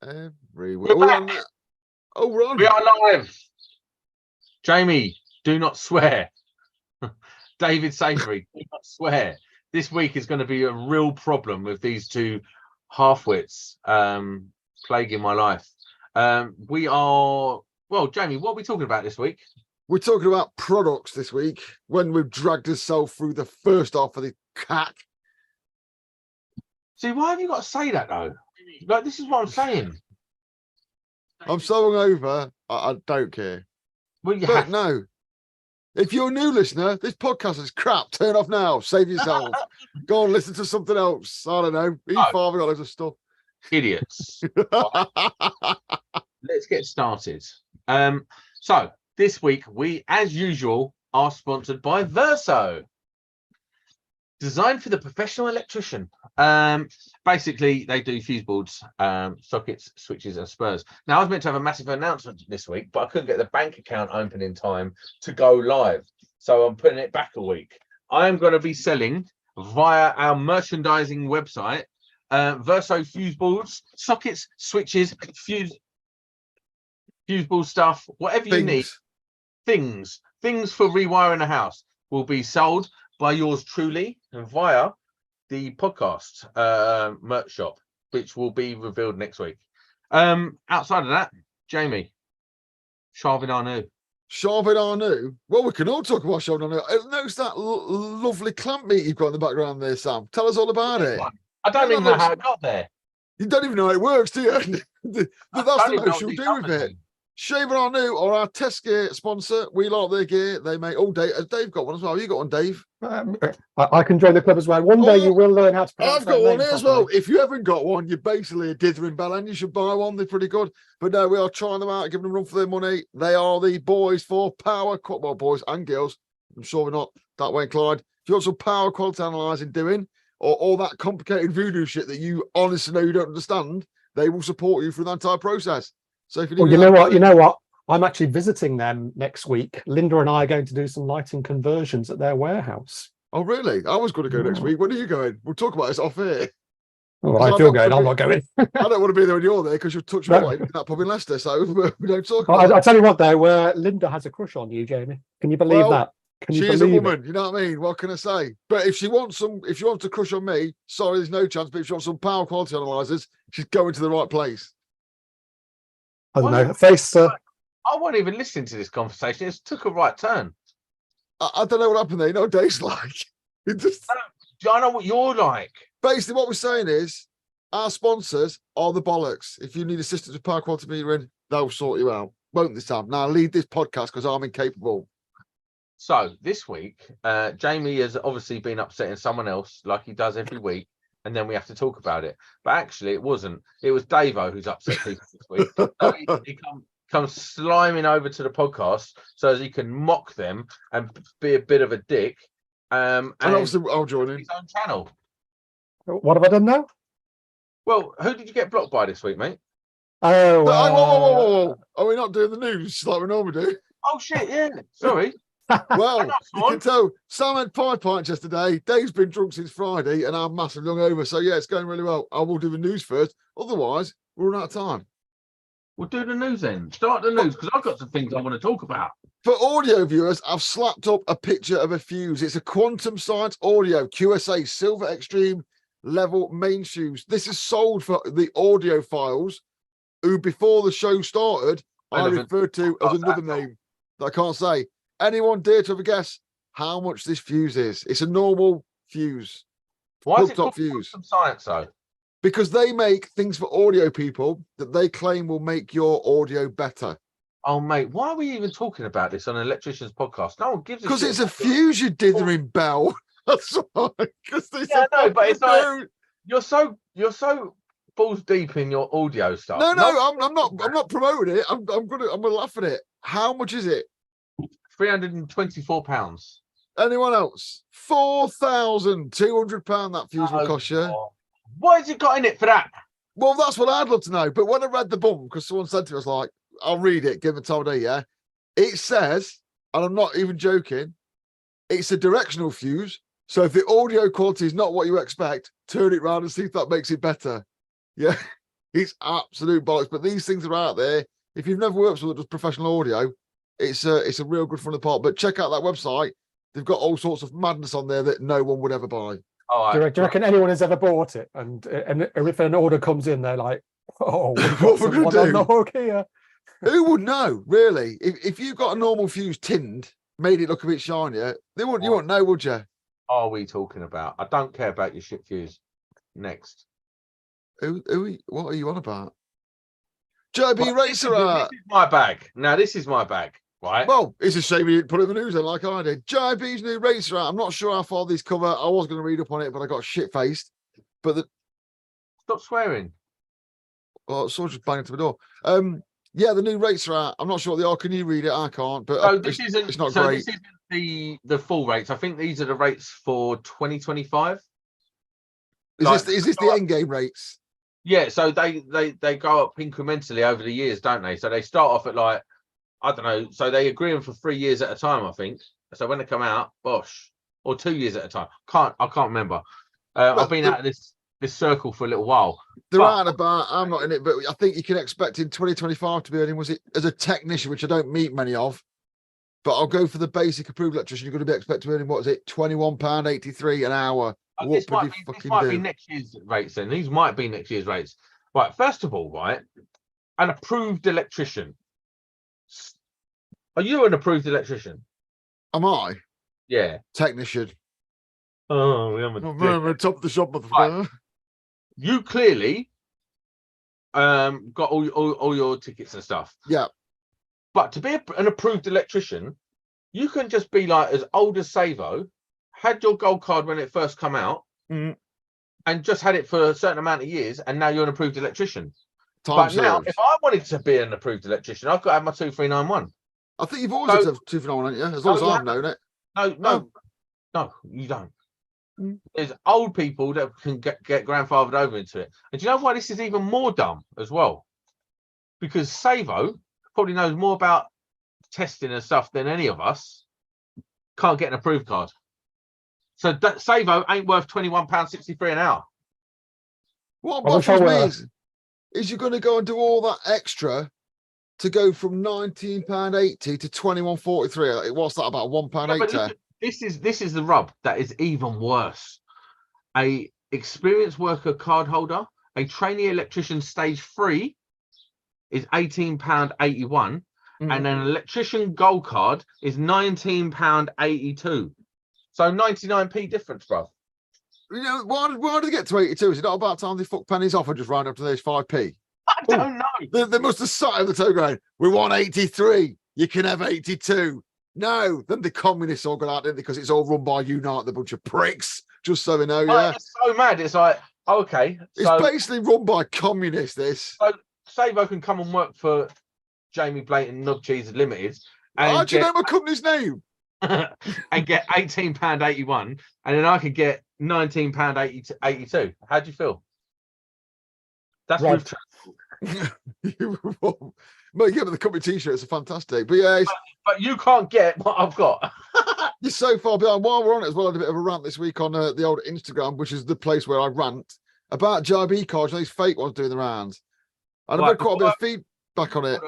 Everywhere. We're back. Oh, we're on. We are live. Jamie, do not swear. David Savery, do not swear. This week is going to be a real problem with these two half-wits plaguing my life. Jamie, what are we talking about this week? We're talking about products this week when we've dragged ourselves through the first half of the CAC. See, why have you got to say that, though? Like, this is what I'm saying. I'm so hungover, I don't care. Well, you But have no, if you're a new listener, this podcast is crap. Turn off now. Save yourself. Go and listen to something else. I don't know. E5 got loads of stuff. idiots. Let's get started. So this week we, as usual, are sponsored by Verso. Designed for the professional electrician. Basically, they do fuse boards, sockets, switches, and spurs. Now, I was meant to have a massive announcement this week, but I couldn't get the bank account open in time to go live. So I'm putting it back a week. I am going to be selling via our merchandising website, Verso fuse boards, sockets, switches, fuse board stuff, whatever you need. Things for rewiring a house will be sold by yours truly via the podcast merch shop, which will be revealed next week. Outside of that, Jamie, Sharvin Arnu. Sharvin Arnu? Well, we can all talk about Sharvin Arnu. Notice that lovely clamp meat you've got in the background there, Sam. Tell us all about it. I don't even know how it got there. You don't even know how it works, do you? That's the most you'll do with it. Sharvin Arnu are our test gear sponsor. We like their gear. They make all day. Dave got one as well. Have you got one, Dave? I can join the club as well. One day you will learn how to pronounce I've got one here as well. If you haven't got one, you're basically a dithering bellend. You should buy one. They're pretty good. But no, we are trying them out, giving them a run for their money. They are the boys for power. Well, boys and girls. I'm sure we're not that way inclined. If you want some power quality analysing doing, or all that complicated voodoo shit that you honestly know you don't understand, they will support you through the entire process. So if you, you know what? I'm actually visiting them next week. Linda and I are going to do some lighting conversions at their warehouse. Oh, really? I was going to go next week. When are you going? We'll talk about this off here. Oh, if you're going, I'm not going. I don't want to be there when you're there because you'll touch my in that pub in Leicester. So we don't talk about I tell you what, though, Linda has a crush on you, Jamie. Can you believe that? She is a woman, you know what I mean? What can I say? But if she wants to crush on me, sorry, there's no chance. But if she wants some power quality analyzers, she's going to the right place. I don't know. I wasn't even listening to this conversation. It took a right turn. I don't know what happened there. You know what Dave's like. I know what you're like. Basically, what we're saying is our sponsors are the bollocks. If you need assistance with power quality metering, they'll sort you out. Won't this time? Now, lead this podcast because I'm incapable. So this week, Jamie has obviously been upsetting someone else like he does every week. And then we have to talk about it. But actually, it wasn't. It was Davo who's upset people this week. So he comes sliming over to the podcast so as he can mock them and be a bit of a dick. And obviously, I'll join in. His own channel. What have I done now? Well, who did you get blocked by this week, mate? Oh, whoa. Are we not doing the news like we normally do? Oh, shit, yeah. Sorry. Well, you can tell Sam had 5 pints yesterday. Dave's been drunk since Friday, and I'm massively hungover. So yeah, it's going really well. I will do the news first. Otherwise, we're running out of time. We'll do the news then. Start the news because I've got some things I want to talk about. For audio viewers, I've slapped up a picture of a fuse. It's a Quantum Science Audio QSA Silver Extreme level main fuse. This is sold for the audio files who, before the show started, I referred to as another name that I can't say. Anyone dare to have a guess how much this fuse is? It's a normal fuse. Why is it called Quantum Science, though? Because they make things for audio people that they claim will make your audio better. Oh, mate, why are we even talking about this on an electrician's podcast? No one gives a shit. Because it's a fuse, you dithering bell. That's why. But it's like you're so balls deep in your audio stuff. No, I'm not promoting it. I'm gonna laugh at it. How much is it? £324. Anyone else? £4,200 that fuse will cost you. What has it got in it for that? Well, that's what I'd love to know. But when I read the bum, because someone said to me, I was like, I'll read it, give it a told day, yeah. It says, and I'm not even joking, it's a directional fuse. So if the audio quality is not what you expect, turn it round and see if that makes it better. Yeah. It's absolute bollocks. But these things are out there. If you've never worked with professional audio, it's a real good fun of the part. But check out that website. They've got all sorts of madness on there that no one would ever buy. All Do right. you reckon anyone has ever bought it? And if an order comes in, they're like, "Oh, we've What got we're gonna someone on do? the hook here." Who would know, really? If you got a normal fuse tinned, made it look a bit shinier, you wouldn't know, would you? Are we talking about? I don't care about your shit fuse. Next. What are you on about? JB Well, Racer this is my bag. Now, this is my bag, right? Well, it's a shame you didn't put it in the news then, like I did. JB's new racer art. I'm not sure how far these cover. I was going to read up on it, but I got shit faced. But Stop swearing. someone just banged to the door. Yeah, the new racer art. I'm not sure what they are. Can you read it? I can't. But So this isn't. It's not So great. this isn't the full rates. I think these are the rates for 2025. Is this the end game rates? Yeah. So they go up incrementally over the years, don't they? So they start off at like, I don't know. So they agree them for 3 years at a time, I think. So when they come out, bosh, or 2 years at a time. I can't remember. I've been out of this circle for a little while. They're out and about. I'm not in it, but I think you can expect in 2025 to be earning, was it as a technician, which I don't meet many of, but I'll go for the basic approved electrician. You're going to be expected to earn, what is it, £21.83 an hour. What This would you might fucking be do? next year's rates then. These might be next year's rates. Right. First of all, right, an approved electrician. Are you an approved electrician? Am I? Yeah. Technician. Oh, I'm I'm top of the shop, motherfucker. Right. You clearly got all your tickets and stuff. Yeah. But to be an approved electrician, you can just be like as old as Savo, had your gold card when it first come out, and just had it for a certain amount of years, and now you're an approved electrician. But now, if I wanted to be an approved electrician, I've got to have my 2391. I think you've always had to have 2391, haven't you? As long as I've known it. No, you don't. There's old people that can get grandfathered over into it. And do you know why this is even more dumb as well? Because Savo probably knows more about testing and stuff than any of us. Can't get an approved card. So that Savo ain't worth £21.63 an hour. What baffles me is you're going to go and do all that extra to go from £19.80 to £21.43. What's that, about £1.80? This is the rub that is even worse. A experienced worker card holder, a trainee electrician stage 3 is £18.81, and an electrician gold card is £19.82. So 99p difference, bro. You know, why did they get to 82? Is it not about time they fuck pennies off and just round up to those 5p? I don't know. They must have sat at the toe going, we want 83. You can have 82. No, then the communists all got out, didn't they? Because it's all run by Unite, the bunch of pricks. Just so they know, yeah. It's so mad. It's like, okay. It's basically run by communists, this. So Savo can come and work for Jamie Blayton Nub Cheese Limited. How do you know my company's name? And get £18.81, and then I could get £19.82. How do you feel? That's right. Well, yeah, but the company t-shirts are fantastic. But yeah, but you can't get what I've got. You're so far behind. While we're on it as well, I had a bit of a rant this week on the old Instagram, which is the place where I rant about JB cards and these fake ones doing the rounds. And I've had quite a bit of feedback on it.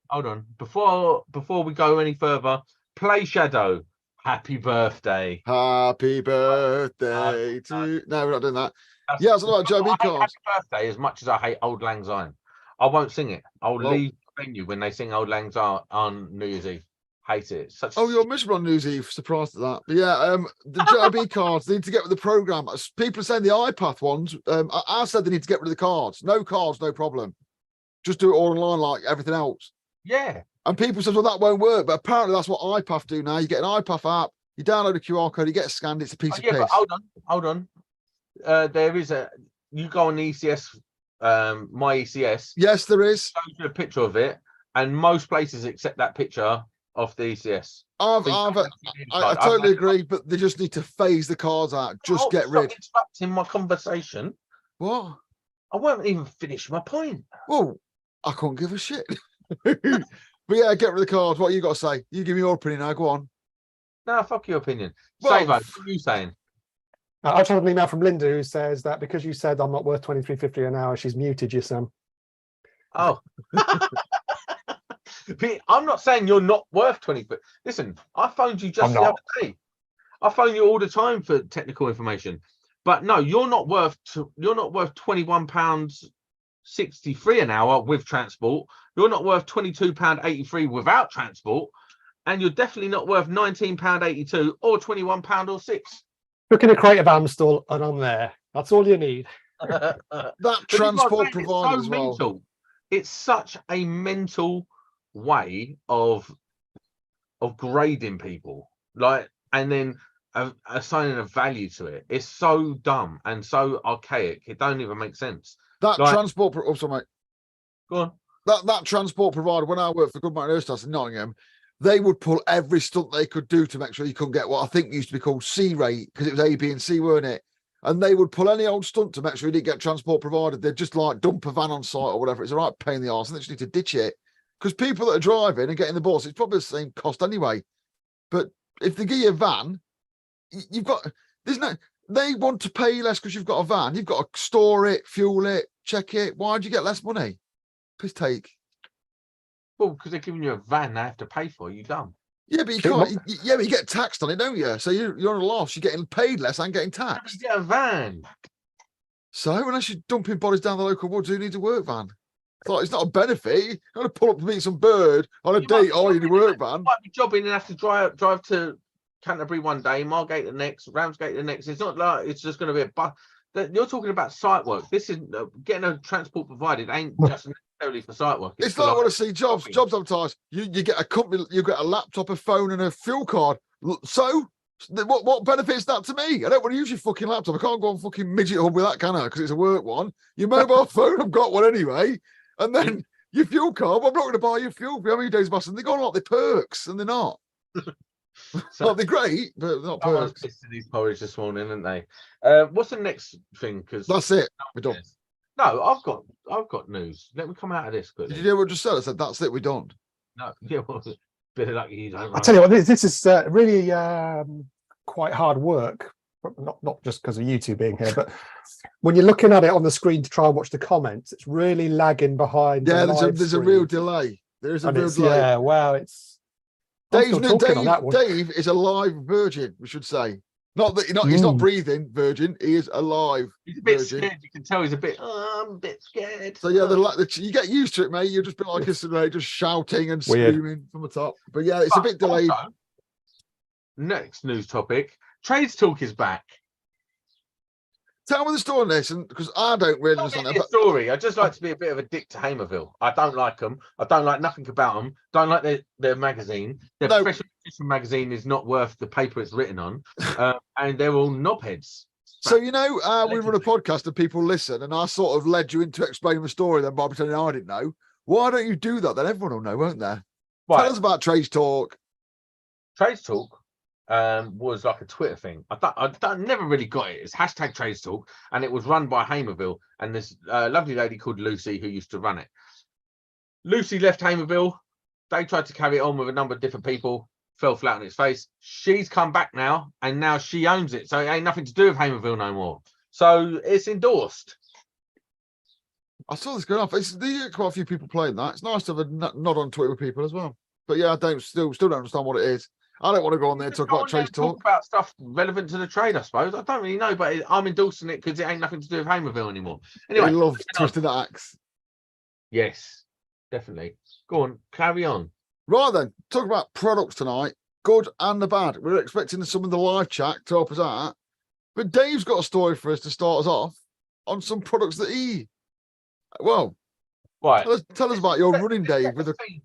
Hold on. Before we go any further, Play Shadow. Happy birthday. Happy birthday to... No, we're not doing that. Yeah, I was about JB cards. Happy birthday as much as I hate Old Lang Syne. I won't sing it. I'll leave the venue when they sing Old Lang Syne on New Year's Eve. Hate it. You're miserable on New Year's Eve. Surprised at that. But yeah, the JB cards need to get with the program. People are saying the iPath ones. I said they need to get rid of the cards. No cards, no problem. Just do it all online like everything else. Yeah. And people said, well, that won't work. But apparently that's what iPath do now. You get an iPath app, you download a QR code, you get it scanned, it's a piece of piss. But hold on. There is you go on the ECS, my ECS. Yes, there is. Shows you a picture of it, and most places accept that picture off the ECS. I totally agree, but they just need to phase the cards out. Just get rid. Interrupting my conversation. What? I won't even finish my point. Well, I can't give a shit. But yeah, get rid of the cards. What you got to say? You give me your opinion now. Go on. No, fuck your opinion. Well, Savo, what are you saying? I just had an email from Linda who says that because you said I'm not worth £23.50 an hour, she's muted you, Sam. Oh. Pete, I'm not saying you're not worth 20, but listen, I phoned you just I'm the not. other day. I phone you all the time for technical information, but no, you're not worth £21.63 an hour with transport. You're not worth £22.83 without transport, and you're definitely not worth £19.82 or £21 or 6. Look at a Creative Amstel, and I'm there. That's all you need. That But this is what I'm transport saying, provided it's as so well. mental. It's such a mental way of grading people, like, and then assigning a value to it. It's so dumb and so archaic. It don't even make sense. That Like, transport, oh, sorry, mate. go on. That transport provider, when I worked for Goodman Aerostats in Nottingham, they would pull every stunt they could do to make sure you couldn't get what I think used to be called C rate, because it was A, B, and C, weren't it? And they would pull any old stunt to make sure you didn't get transport provided. They'd just like dump a van on site or whatever. It's a right pain in the arse, and they just need to ditch it. Because people that are driving and getting the bus, it's probably the same cost anyway. But if they give you a van, you've got, there's no, they want to pay less because you've got a van. You've got to store it, fuel it, check it. Why'd you get less money? Piss take. Well, because they're giving you a van they have to pay for. You dumb. Yeah, but you Keep 'em can't. Yeah, but you get taxed on it, don't you? So you're on a loss. You're getting paid less and getting You taxed. get a van. So unless you're dumping bodies down the local woods, who needs a work van? It's not a benefit. You're going to pull up to meet some bird on a You might date. be Oh, you need a work You van. might be jobbing and have to drive to Canterbury one day, Margate the next, Ramsgate the next. It's not like it's just going to be a bus. You're talking about site work. This is getting a transport provided ain't just necessarily for site work. It's for like when I see jobs advertised. You get a company, you get a laptop, a phone, and a fuel card. So what benefits that to me? I don't want to use your fucking laptop. I can't go on fucking midget hub with that, can I? Because it's a work one. Your mobile phone, I've got one anyway. And then your fuel card, well, I'm not going to buy your fuel for how many days, boss? And they're going like the perks, and they're not. So, Like, they're great, but they're not someone's perks. pissed in these porridge this morning, isn't they? What's the next thing? Because That's it. We're done. No, I've got news. Let me come out of this quickly. Did you hear what I just said? I said, that's it, we're done. No, yeah, well, bit of lucky you don't. I tell you what, this is really quite hard work. Not just because of you two being here, but when you're looking at it on the screen to try and watch the comments, it's really lagging behind. Yeah, the there's a real delay. There is a real delay. Yeah, wow, it's. I'm still talking on that one. Dave is a live virgin, we should say. Not that he's not breathing virgin, he is alive. He's a bit virgin. scared. You can tell he's a bit. Oh, I'm a bit scared. So yeah, you get used to it, mate. You'll just be like us today, just shouting and Weird. screaming from the top. But yeah, it's a bit delayed. Also, next news topic: Trades Talk is back. Tell me the story on this, and because I don't really Not understand really it. a story. I just like to be a bit of a dick to Hamerville. I don't like them. I don't like nothing about them. Don't like their magazine. Their No. professional magazine is not worth the paper it's written on, and they're all knobheads. So we run a podcast and people listen, and I sort of led you into explaining the story then by pretending I didn't know. Why don't you do that? Then everyone will know, won't they? Right. Tell us about Trades Talk. Trades Talk was like a Twitter thing. I never really got it. It's hashtag Trades Talk, and it was run by Hamerville and this lovely lady called Lucy who used to run it. Lucy left Hamerville. They tried to carry it on with a number of different people. Fell flat on its face. She's come back now, and now she owns it. So it ain't nothing to do with Hamerville no more. So it's endorsed. I saw this going off. There's quite a few people playing that. It's nice to have a nod on Twitter with people as well. But yeah, I still don't understand what it is. I don't want to go on there and talk about Trades Talk. About stuff relevant to the trade, I suppose. I don't really know, but I'm endorsing it because it ain't nothing to do with Hamerville anymore. Anyway, I love twisting the axe. Yes, definitely. Go on, carry on. Right then, talk about products tonight, good and the bad. We're expecting some of the live chat to help us out, but Dave's got a story for us to start us off on some products that Right. Tell us about your running, Dave.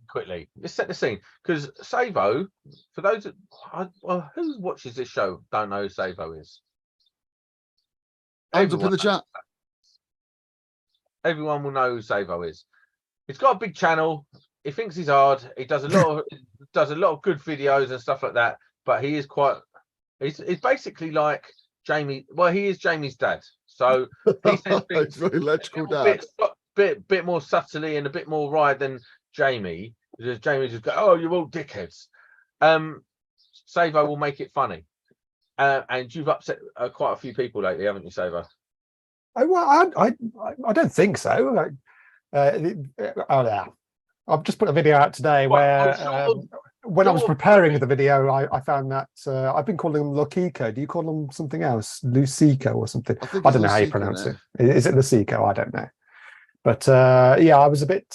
Quickly, let's set the scene because Savo, for those who watches this show, don't know who Savo is. Hands up in the chat. Everyone will know who Savo is. He's got a big channel. He thinks he's hard. He does a lot of good videos and stuff like that. But he is he's basically like Jamie. Well, he is Jamie's dad. So he says things very electrical dad. Bit more subtly and a bit more right than Jamie. Because Jamie just go, "Oh, you're all dickheads." Savo will make it funny. And you've upset quite a few people lately, haven't you, Savo? Well, I don't think so. Oh yeah, I've just put a video out today where when I was preparing the video, I found that I've been calling them Lokico. Do you call them something else, Lucico or something? I don't know how you pronounce it. Is it Lucico? I don't know. But yeah, I was a bit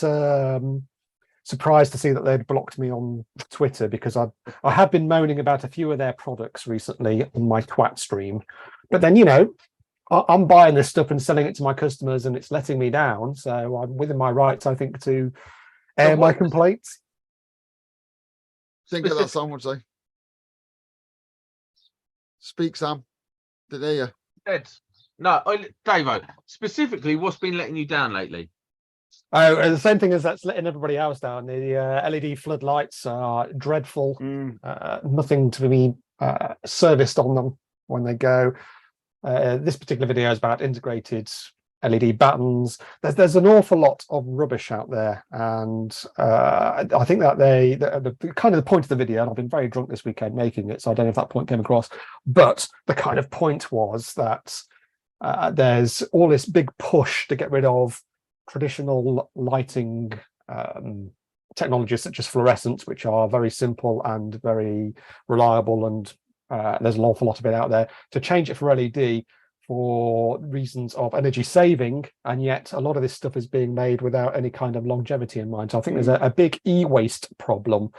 surprised to see that they'd blocked me on Twitter, because I have been moaning about a few of their products recently on my twat stream. But then, you know, I'm buying this stuff and selling it to my customers, and it's letting me down. So I'm within my rights, I think, to air my complaints. Think of that, Sam would say. Speak, Sam. Didn't hear you. Dead. No, Davo, specifically, what's been letting you down lately? Oh, the same thing as that's letting everybody else down. The LED floodlights are dreadful. Nothing to be serviced on them when they go. This particular video is about integrated LED buttons. There's an awful lot of rubbish out there, and I think that the kind of the point of the video, and I've been very drunk this weekend making it, so I don't know if that point came across, but the kind of point was that there's all this big push to get rid of traditional lighting technologies such as fluorescence, which are very simple and very reliable, and there's an awful lot of it out there, to change it for LED for reasons of energy saving, and yet a lot of this stuff is being made without any kind of longevity in mind. So I think there's a big e-waste problem,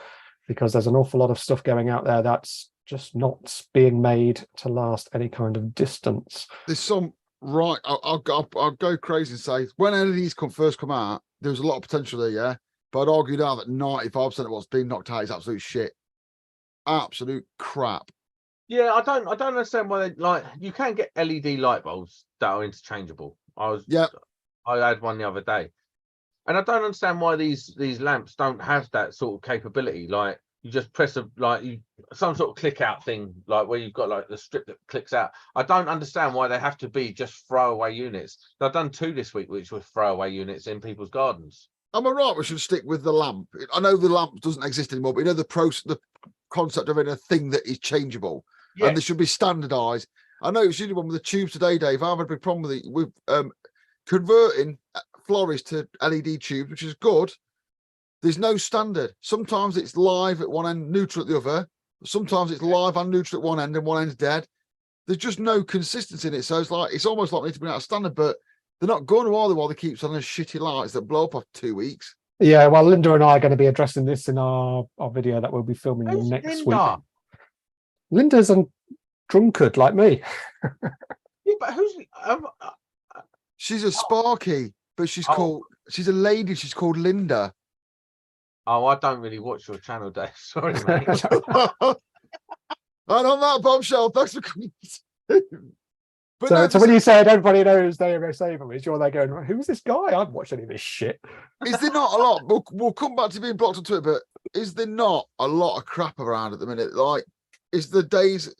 because there's an awful lot of stuff going out there that's just not being made to last any kind of distance. There's some right. I'll go crazy and say, when LEDs first come out, there was a lot of potential there, yeah. But I'd argue now that 95% of what's being knocked out is absolute shit, absolute crap. Yeah, I don't understand why they, like, you can get LED light bulbs that are interchangeable. I had one the other day, and I don't understand why these lamps don't have that sort of capability. Like, you just press some sort of click out thing, like where you've got like the strip that clicks out. I don't understand why they have to be just throwaway units. I've done 2 this week, which were throwaway units in people's gardens. Am I right? We should stick with the lamp. I know the lamp doesn't exist anymore, but you know the concept of it, a thing that is changeable. Yeah. And they should be standardized. I know it's usually one with the tubes today, Dave. I have a big problem with converting florists to LED tubes, which is good. There's no standard. Sometimes it's live at one end, neutral at the other. Sometimes it's live and neutral at one end, and one end's dead. There's just no consistency in it. So it's almost like they need to be out of standard, but they're not going to, are they, while they keep selling shitty lights that blow up after 2 weeks. Yeah, well, Linda and I are going to be addressing this in our video that we'll be filming next week. Linda's a drunkard like me. Yeah, but who's she's a Sparky, but she's a lady. She's called Linda. Oh, I don't really watch your channel, Dave. Sorry, mate. And on that bombshell, thanks for coming. So when you said everybody knows Savery, you're there going, who's this guy? I haven't watched any of this shit. Is there not a lot? We'll come back to being blocked on Twitter, but is there not a lot of crap around at the minute? Like, is the days?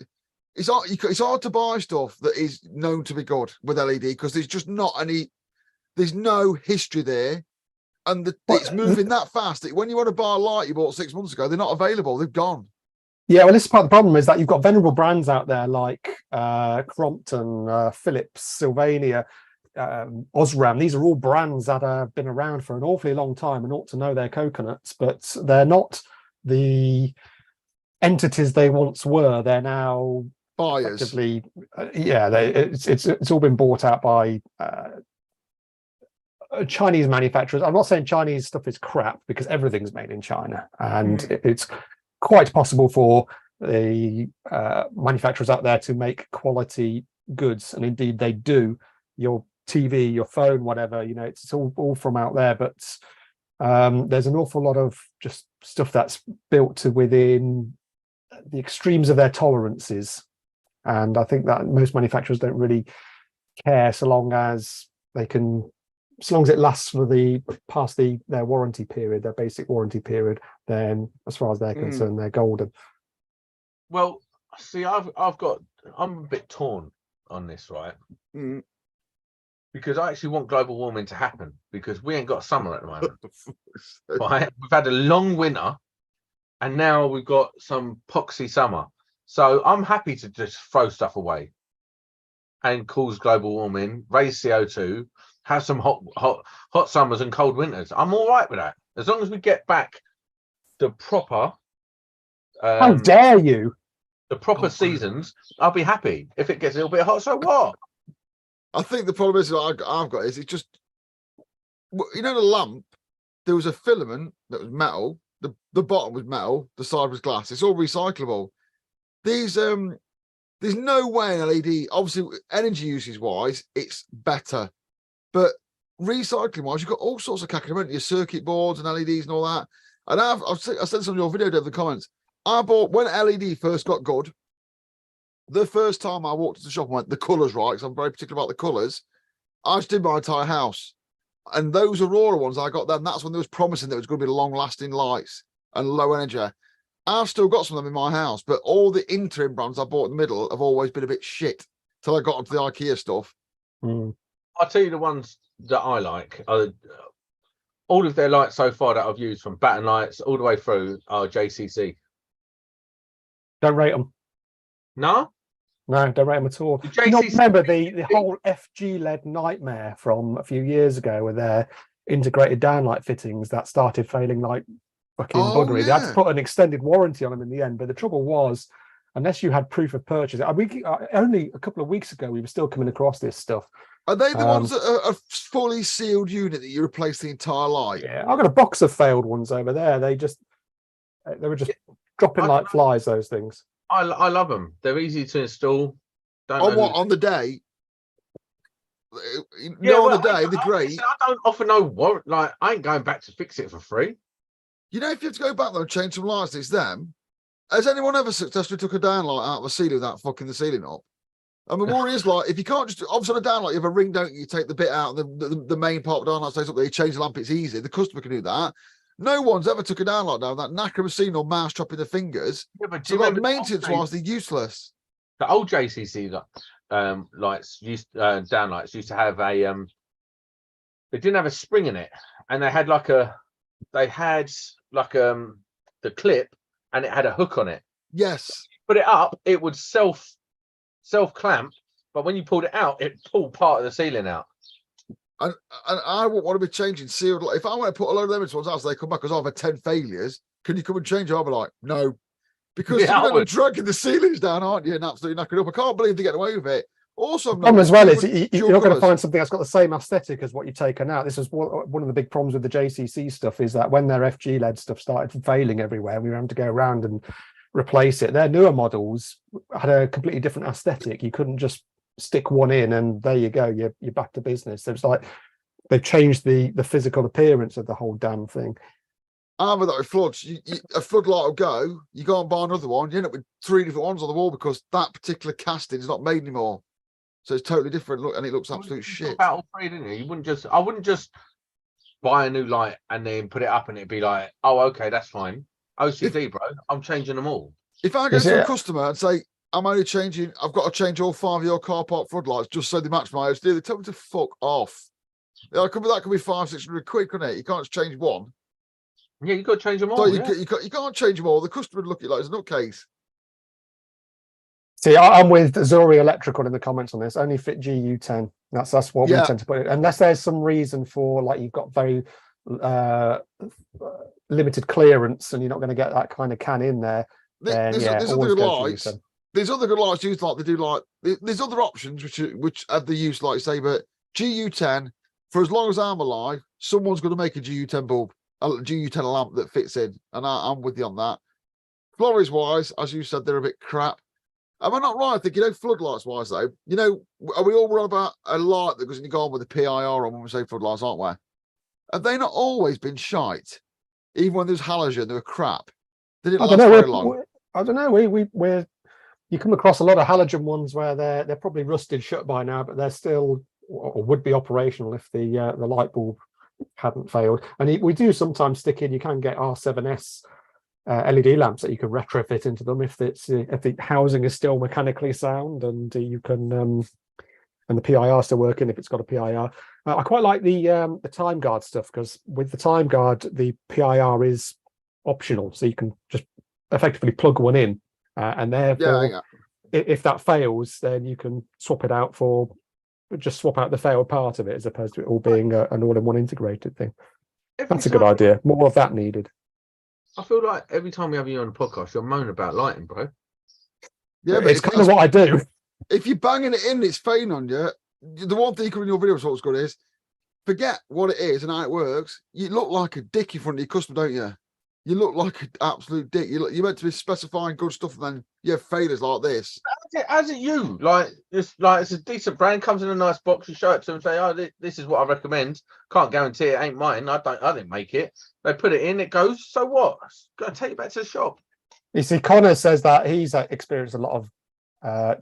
It's hard to buy stuff that is known to be good with LED, because there's just not any. There's no history there, and it's moving that fast that when you want to buy a light you bought 6 months ago, they're not available. They've gone. Yeah, well, this is part of the problem, is that you've got venerable brands out there like Crompton, Philips, Sylvania, Osram. These are all brands that have been around for an awfully long time and ought to know their coconuts, but they're not the entities they once were. They're now buyers. It's all been bought out by Chinese manufacturers. I'm not saying Chinese stuff is crap, because everything's made in China, and it's quite possible for the manufacturers out there to make quality goods, and indeed they do. Your TV, your phone, whatever, it's all from out there, but there's an awful lot of just stuff that's built to within the extremes of their tolerances, and I think that most manufacturers don't really care, so long as it lasts for past their warranty period, their basic warranty period, then as far as they're concerned, they're golden. Well, see, I'm a bit torn on this, right? Because I actually want global warming to happen, because we ain't got summer at the moment. Right? We've had a long winter, and now we've got some poxy summer. So I'm happy to just throw stuff away and cause global warming, raise CO2, have some hot summers and cold winters. I'm all right with that as long as we get back the proper. How dare you? The proper seasons. I'll be happy if it gets a little bit hot. So what? I think the problem is I've got is it just, you know, the lamp. There was a filament that was metal. The bottom was metal. The side was glass. It's all recyclable. These there's no way an LED. Obviously, energy usage wise, it's better, but recycling wise, you've got all sorts of caca, your circuit boards and LEDs and all that. And I said this on your video in the comments. I bought when LED first got good. The first time I walked to the shop and went, the colours right, because I'm very particular about the colours. I just did my entire house. And those Aurora ones I got then, that's when there was promising that it was going to be long-lasting lights and low energy. I've still got some of them in my house, but all the interim brands I bought in the middle have always been a bit shit till I got onto the IKEA stuff. Mm. I'll tell you the ones that I like. All of their lights so far that I've used, from batten lights all the way through, are JCC. Don't rate them. No? No, don't rate them at all. The You know, JCC remember the whole FG-led nightmare from a few years ago with their integrated downlight fittings that started failing like fucking buggery. They had to put an extended warranty on them in the end, but the trouble was, unless you had proof of purchase, only a couple of weeks ago we were still coming across this stuff. Are they the ones that are a fully sealed unit that you replace the entire light? Yeah, I've got a box of failed ones over there. They were just dropping like flies, those things. I love them. They're easy to install. On the day? On the day, they're great. I don't offer no warrant. Like, I ain't going back to fix it for free. You know, if you have to go back there and change some lights, it's them. Has anyone ever successfully took a downlight out of a ceiling without fucking the ceiling up? I mean, worry is like, if you can't just, obviously on a downlight, you have a ring, don't you? You take the bit out, the main part of the downlight stays up there, you change the lamp, it's easy. The customer can do that. No one's ever took a downlight down that knacker of ceiling or mouse chopping their fingers. Yeah, but so like maintenance-wise, they're useless. The old JCC lights, downlights, used to have a, they didn't have a spring in it, and they had the clip, and it had a hook on it. Yes. Put it up, it would self clamp, but when you pulled it out, it pulled part of the ceiling out. And I wouldn't want to be changing sealed. If I want to put a load of them into one's house, they come back because I've had 10 failures. Can you come and change it? I'll be like, no. Because you're dragging the ceilings down, aren't you? And absolutely knackered up. I can't believe they're getting away with it. Also, as well is you're not going to find something that's got the same aesthetic as what you've taken out. This is one of the big problems with the JCC stuff, is that when their FG led stuff started failing everywhere, we were having to go around and replace it. Their newer models had a completely different aesthetic. You couldn't just stick one in and there you go, you're back to business. It was like they've changed the physical appearance of the whole damn thing. With that with floods, a floodlight will go, you go and buy another one, you end up with 3 different ones on the wall because that particular casting is not made anymore. So it's totally different look, and it looks absolute shit. About all 3, didn't you? I wouldn't just buy a new light and then put it up and it'd be like, oh, okay, that's fine. OCD, bro. I'm changing them all. If I go to a customer and say, I've got to change all 5 of your car park floodlights just so they match my OCD, they tell me to fuck off. That could be 500-600 quid, couldn't it? You can't just change one. Yeah, you got to change them all. So you can't change them all. The customer would look at it like it's a nutcase. See, I'm with Savery Electrical in the comments on this. Only fit GU10. That's what we tend to put it. Unless there's some reason for, like, you've got very limited clearance and you're not going to get that kind of can in there. There's other good lights used, like they do, like there's other options which have the use, like you say, but GU10, for as long as I'm alive, someone's going to make a GU10 bulb, a GU10 lamp that fits in, and I'm with you on that. Flores wise, as you said, they're a bit crap. Am I not right? I think, floodlights wise though, are we all run about a light that goes in your garden with a PIR on when we say floodlights, aren't we? Have they not always been shite? Even when there's halogen, they were crap. They didn't last very long. I don't know. You come across a lot of halogen ones where they're probably rusted shut by now, but they're still, or would be operational if the light bulb hadn't failed. And we do sometimes stick in. You can get R7S LED lamps that you can retrofit into them if the housing is still mechanically sound and you can and the PIR still working if it's got a PIR. I quite like the time guard stuff, because with the time guard the PIR is optional, so you can just effectively plug one in, and therefore if that fails, then you can swap it out for just swap out the failed part of it as opposed to it all being an all-in-one integrated thing. Every That's a good time- idea. More of that needed. I feel like every time we have you on the podcast, you're moaning about lighting, bro. Yeah, but It's kind of what I do. if you're banging it in, it's failing on you. The one thing you can in your videos what's good is forget what it is and how it works. You look like a dick in front of your customer, don't you? You look like an absolute dick. You're meant to be specifying good stuff, and then you have failures like this. How's it you? Like it's a decent brand, comes in a nice box, you show it to them, say, "Oh, this is what I recommend." Can't guarantee it ain't mine. I didn't make it. They put it in, it goes. So what? Got to take it back to the shop. You see, Connor says that he's experienced a lot of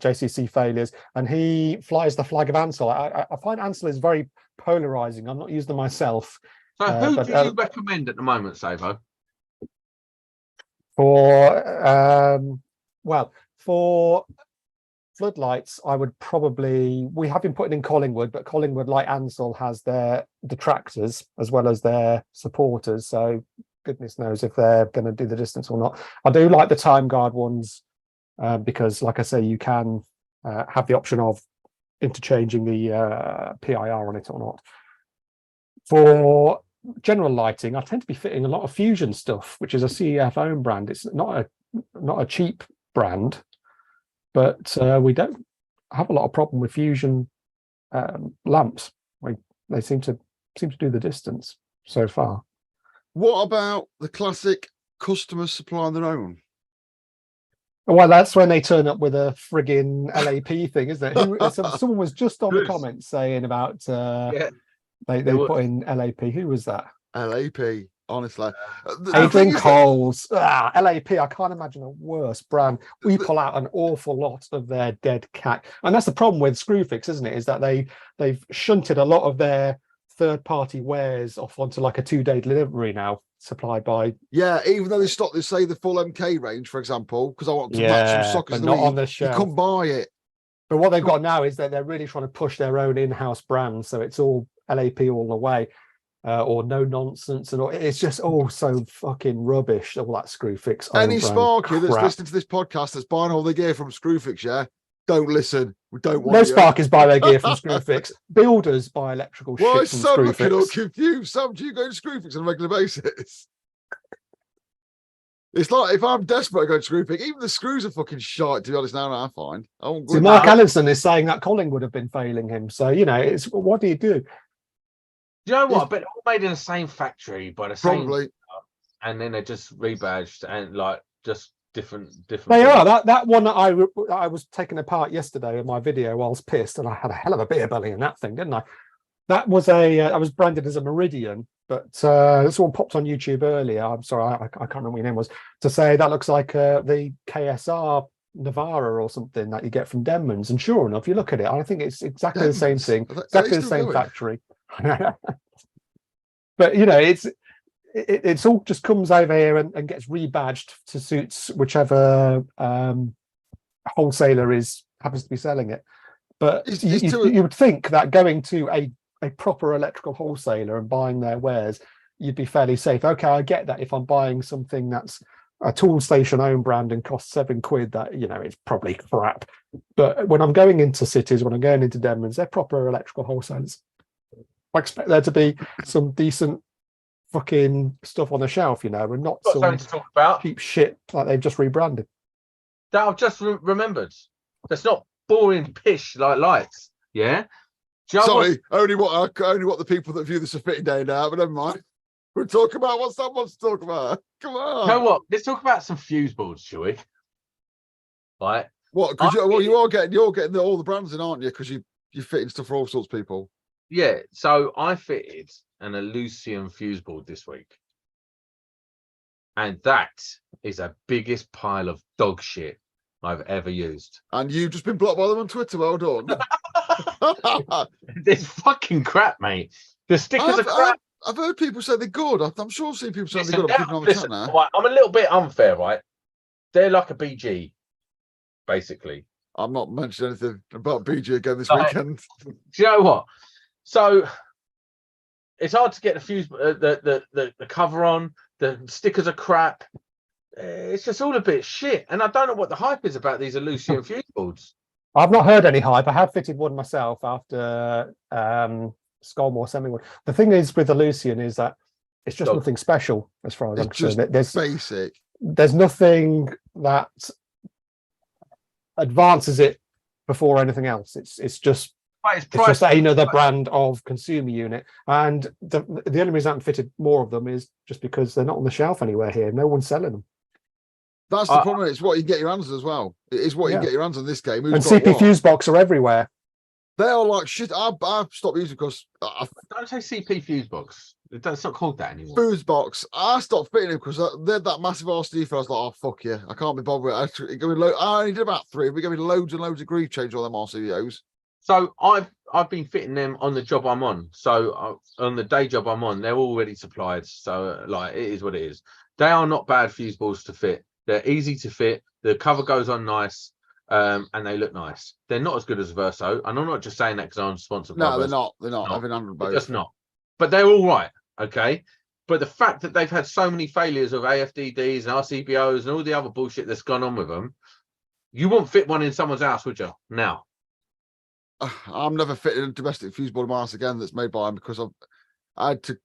JCC failures, and he flies the flag of Ansel. I find Ansel is very polarizing. I'm not using them myself. So who but, do you recommend at the moment, Savo? For floodlights, I would probably, we have been putting in Collingwood, but Collingwood, like Ansel, has their detractors as well as their supporters. So goodness knows if they're going to do the distance or not. I do like the time guard ones because, like I say, you can have the option of interchanging the PIR on it or not. For general lighting, I tend to be fitting a lot of Fusion stuff, which is a CEF own brand. It's not a cheap brand, but we don't have a lot of problem with Fusion lamps. They seem to do the distance so far. What about the classic customers supplying their own? Well, that's when they turn up with a frigging LAP thing, isn't it? Someone was just on the comments saying about they put in LAP. Who was that? LAP, honestly. Adrian Coles. LAP, I can't imagine a worse brand. We pull out an awful lot of their dead cat. And that's the problem with Screwfix, isn't it? Is that they've shunted a lot of their third-party wares off onto like a 2-day delivery now, supplied by... Yeah, even though they stopped, they say the full MK range, for example, because I want to match some sockets but not on the you shelf. couldn't buy it. But what they've got now is that they're really trying to push their own in-house brand, so it's all LAP all the way, or no nonsense, and all. It's just all so fucking rubbish. All that Screwfix. Any Sparky that's listening to this podcast that's buying all the gear from Screwfix, yeah, don't listen. We don't want. No Sparkies buy their gear from Screwfix. Builders buy electrical Why shit is from Sam looking all Screwfix. confused? Sam, do you go to Screwfix on a regular basis? It's like if I'm desperate to go to Screwfix, even the screws are fucking shite, to be honest. Now I find. See, Mark Allenson is saying that Collingwood have been failing him. So, you know, it's what do you do? Do you know what? But all made in the same factory by the Probably. same, and then they're just rebadged and like just different. They are. That one that I was taking apart yesterday in my video while I was pissed, and I had a hell of a beer belly in that thing, didn't I? That was I was branded as a Meridian, but this one popped on YouTube earlier. I'm sorry, I can't remember what your name was, to say that looks like the KSR Navara or something that you get from Denman's. And sure enough, you look at it, I think it's exactly the same thing, exactly the same factory. But you know, it's all just comes over here and gets rebadged to suit whichever wholesaler happens to be selling it. But you would think that going to a proper electrical wholesaler and buying their wares, you'd be fairly safe. Okay, I get that if I'm buying something that's a tool station own brand and costs £7, that, you know, it's probably crap. But when I'm going into cities, when I'm going into Denman's, they're proper electrical wholesalers. I expect there to be some decent fucking stuff on the shelf, you know, and not some to talk about cheap shit like they've just rebranded. That I've just remembered. That's not boring pish like lights. Yeah. Sorry, only what the people that view this are fitting day now, but never mind. We'll talk about what someone wants to talk about. Come on. You know what? Let's talk about some fuse boards, shall we? Right. What? Because you're getting all the brands in, aren't you? Because you're fitting stuff for all sorts of people. Yeah. So I fitted an Electrician fuse board this week, and that is the biggest pile of dog shit I've ever used. And you've just been blocked by them on Twitter. Well done. It's fucking crap, mate. The stickers are crap. I've heard people say they're good. I'm sure I've seen people say they're good. I'm keeping on the chat now. Right, I'm a little bit unfair, right? They're like a BG, basically. I'm not mentioning anything about BG again this Right. weekend. Do you know what? So it's hard to get the fuse, the cover on. The stickers are crap. It's just all a bit shit, and I don't know what the hype is about these Electrician fuse boards. I've not heard any hype. I have fitted one myself after Skolmore sent me one. The thing is with the Lucian is that it's just Dog. nothing special as far as I'm It's just concerned. basic. There's nothing that advances it before anything else. It's just But it's it's just priced. another brand of consumer unit. And the only reason I haven't fitted more of them is just because they're not on the shelf anywhere here. No one's selling them. That's the problem. It's what you get your hands on as well. It is what you Yeah. get your hands on this game. And Who's got CP what? fuse box are everywhere. They are like shit. I've stopped using because Don't say CP fuse box. It's not called that anymore. fuse box. I stopped fitting them because they had that massive RC for. I was like, oh fuck yeah, I can't be bothered with it. I only did about 3. We gave me loads and loads of grief change on them RCOs. So I've been fitting them on the job I'm on. So on the day job I'm on, they're already supplied. So like it is what it is. They are not bad fuse balls to fit. They're easy to fit. The cover goes on nice, and they look nice. They're not as good as Verso, and I'm not just saying that because I'm sponsored by No, they're Verso. not. They're not. No, I've been under They're both. just not. But they're all right, okay? But the fact that they've had so many failures of AFDDs and RCBOs and all the other bullshit that's gone on with them, you wouldn't fit one in someone's house, would you? Now. I'm never fitting a domestic fuse board of my house again that's made by them because I had to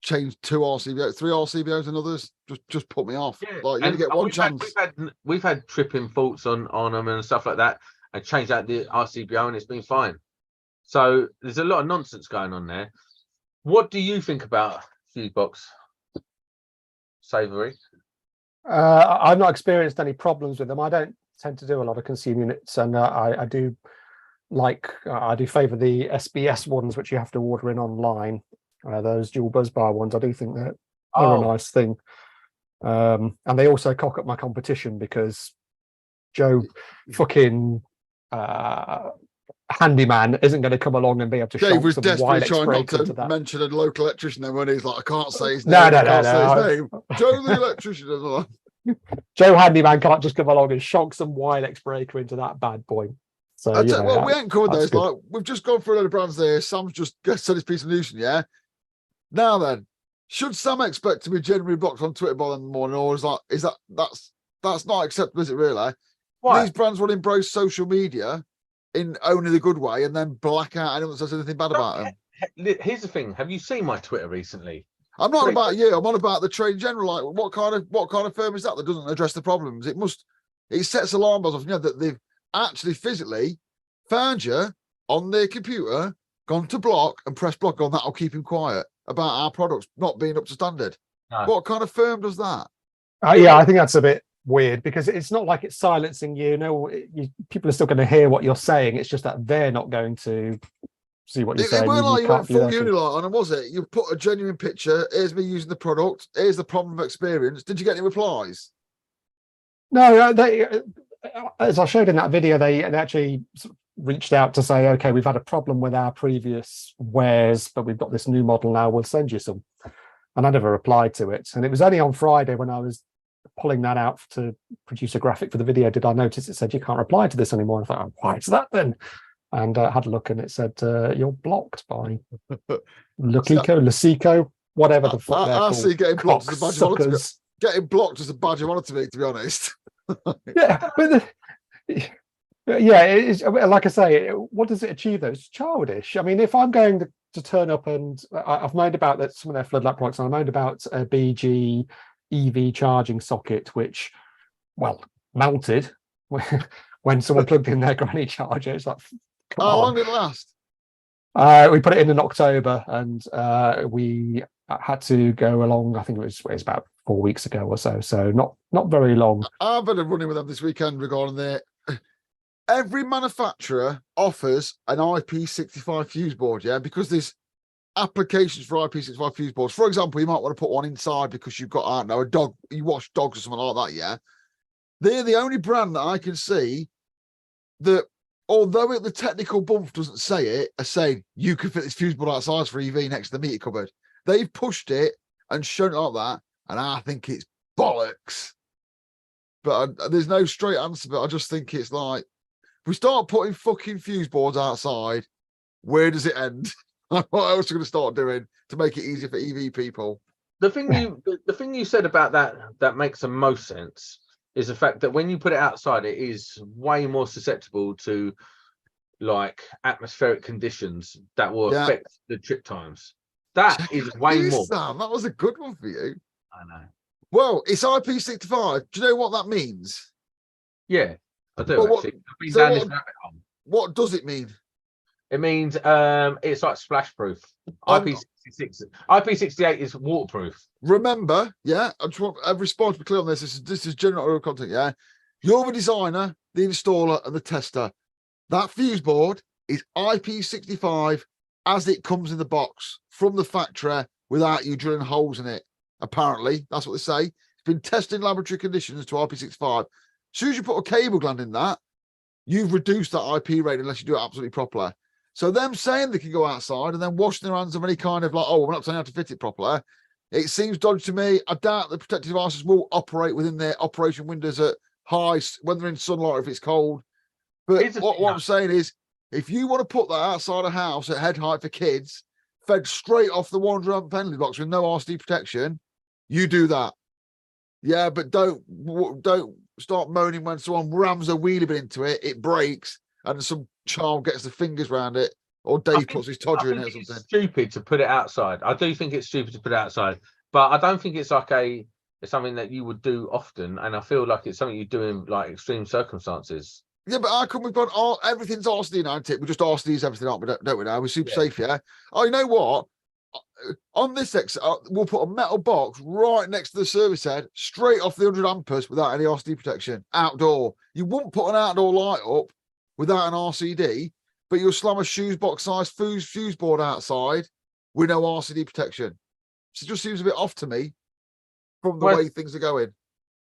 change 2 RCBOs, 3 RCBOs and others. Just put me off. Yeah. Like you only get one chance. We've had tripping faults on them and stuff like that, and changed out the RCBO, and it's been fine. So there's a lot of nonsense going on there. What do you think about fuse box, Savery? I've not experienced any problems with them. I don't tend to do a lot of consumer units, and I do favour the SBS ones, which you have to order in online. Those dual buzz bar ones, I do think they're a nice thing. And they also cock up my competition because Joe fucking handyman isn't going to come along and be able to Dave shock was some desperately Wilex trying not break into to that. mention a local electrician then when he's like, I can't say his name. No, I can't say no. his name. Joe the electrician as well. Joe handyman can't just come along and shock some Wilex breaker into that bad boy. So We ain't covered that's those. good. Like we've just gone through a load of brands there. Sam's just said his piece of news, yeah. Now then, should Sam expect to be genuinely blocked on Twitter by them in the morning, or that's not acceptable, is it really? Why? These brands will embrace social media in only the good way and then black out anyone that says anything bad about them. Here's the thing: have you seen my Twitter recently? I'm not about you. I'm on about the trade in general. Like, what kind of firm is that doesn't address the problems? It sets alarm bells off. You know that they've actually physically found you on their computer, gone to block and press block on that. I'll keep him quiet about our products not being up to standard. No. What kind of firm does that? Yeah, I think that's a bit weird because it's not like it's silencing you. No, people are still going to hear what you're saying. It's just that they're not going to see what you're saying. It weren't like you went full can't do that. Unilight on them, was it? You put a genuine picture. Here's me using the product. Here's the problem of experience. Did you get any replies? No, they, as I showed in that video, they actually reached out to say, okay, we've had a problem with our previous wares, but we've got this new model now. We'll send you some. And I never replied to it. And it was only on Friday when I was pulling that out to produce a graphic for the video did I notice it said you can't reply to this anymore. And I thought, oh, why is that then? And I had a look and it said you're blocked by Lasico, whatever the fuck they're I called. see getting blocked as a badge of honor. Cocksuckers. Getting blocked as a badge of honor to me, to be honest. Yeah, but yeah, it's like I say, what does it achieve though? It's childish. I mean, if I'm going to turn up and I've moaned about that some of their Floodlight products, and I moaned about a BG EV charging socket, which, well, melted when someone plugged in their granny charger. It's like, come How on. long did it last? We put it in October, and we had to go along. I think it was about 4 weeks ago or so. So not very long. I've been running with them this weekend regarding their. Every manufacturer offers an IP65 fuse board, yeah, because there's applications for IP65 fuse boards. For example, you might want to put one inside because you've got, I don't know, a dog, you wash dogs or something like that, yeah. They're the only brand that I can see that, although the technical bump doesn't say it, are saying you can fit this fuse board outside for EV next to the meter cupboard. They've pushed it and shown it like that, and I think it's bollocks. But there's no straight answer, but I just think it's like, if we start putting fucking fuse boards outside, where does it end? What else are we going to start doing to make it easier for EV people? The thing you said about that makes the most sense is the fact that when you put it outside, it is way more susceptible to like atmospheric conditions that will Yeah. affect the trip times. That is way You, more. Sam, that was a good one for you. I know. Well, it's IP65. Do you know what that means? Yeah, I do Well, actually. I've been so down this rabbit hole. what does it mean? It means it's like splash proof. Um, IP66, IP68 is waterproof. Remember, yeah, I just want every response to be clear on this. This is general content, yeah. You're the designer, the installer, and the tester. That fuse board is IP65 as it comes in the box from the factory without you drilling holes in it. Apparently, that's what they say. It's been tested in laboratory conditions to IP65. As soon as you put a cable gland in that, you've reduced that IP rate unless you do it absolutely properly. So them saying they can go outside and then washing their hands of any kind of like, oh, we're not saying how to fit it properly. It seems dodgy to me. I doubt the protective devices will operate within their operation windows at high, when they're in sunlight or if it's cold. But what I'm saying is, if you want to put that outside a house at head height for kids, fed straight off the 100 penalty box with no RCD protection, you do that. Yeah, but don't start moaning when someone rams a wheelie bit into it, it breaks, and some child gets the fingers around it, or Dave puts his todger in it or something. It's stupid to put it outside. I do think it's stupid to put it outside, but I don't think it's like it's something that you would do often, and I feel like it's something you do in like extreme circumstances. Yeah, but how come we've got everything's RCD now, isn't it? We just RCDs everything up, don't we now? We're super safe, yeah? Oh, you know what? On this we'll put a metal box right next to the service head, straight off the 100 amperes without any RCD protection, outdoor. You wouldn't put an outdoor light up without an RCD, but you'll slam a shoes box size fuse board outside with no RCD protection. So it just seems a bit off to me from the way things are going.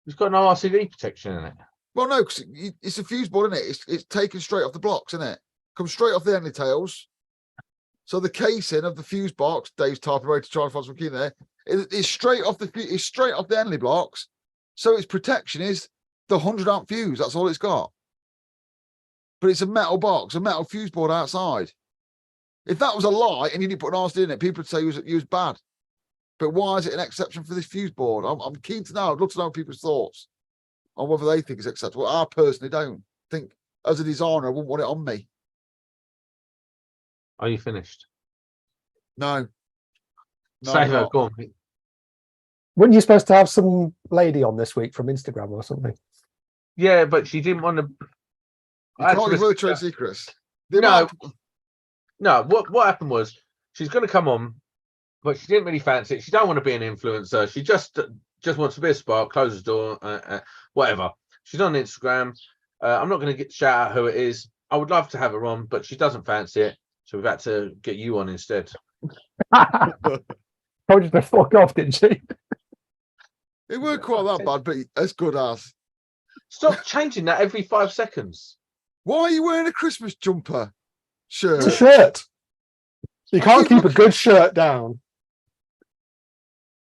It's got no RCD protection in it. Well, no, because it's a fuse board, isn't it? It's taken straight off the blocks, isn't it? Comes straight off the end tails. So the casing of the fuse box, Dave's typing away to try and find some key there, is straight off the Henley blocks. So its protection is the 100 amp fuse. That's all it's got. But it's a metal box, a metal fuse board outside. If that was a lie and you didn't put an RCD in it, people would say you was bad. But why is it an exception for this fuse board? I'm keen to know. I'd love to know people's thoughts on whether they think it's acceptable. I personally don't think, as a designer, I wouldn't want it on me. Are you finished? No. Savery, go on. Weren't you supposed to have some lady on this week from Instagram or something? Yeah, but she didn't want to. You can't give away trade secrets. No. What happened was she's going to come on, but she didn't really fancy it. She don't want to be an influencer. She just wants to be a spark, close the door, whatever. She's on Instagram. I'm not going to shout out who it is. I would love to have her on, but she doesn't fancy it. So we've had to get you on instead. Told you to fuck off, didn't she? It weren't quite that bad, but as good as. Stop changing that every 5 seconds. Why are you wearing a Christmas jumper shirt? It's a shirt. You can't keep a good shirt down.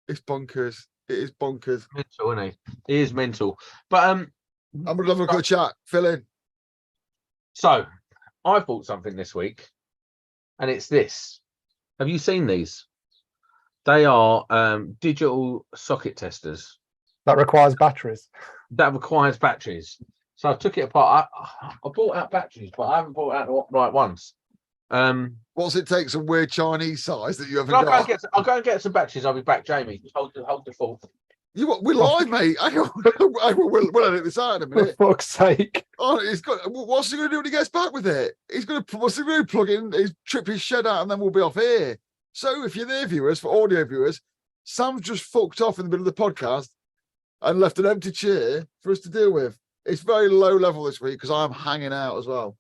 It's bonkers. It is bonkers. Mental, isn't it? It is mental. But I'm gonna have a look at the chat. Fill in. So I bought something this week, and it's this. Have you seen these? They are digital socket testers. That requires batteries. That requires batteries. So I took it apart. I bought out batteries, but I haven't bought out the right ones. What's it take? Some weird Chinese size that you haven't I'll got? go and get some batteries. I'll be back, Jamie. Hold the fort. We're live, mate. We'll edit this out in a minute. For fuck's sake. Oh, what's he going to do when he gets back with it? What's he going to plug in? He's trip his shed out and then we'll be off here. So if you're there, viewers, for audio viewers, Sam's just fucked off in the middle of the podcast and left an empty chair for us to deal with. It's very low level this week because I'm hanging out as well.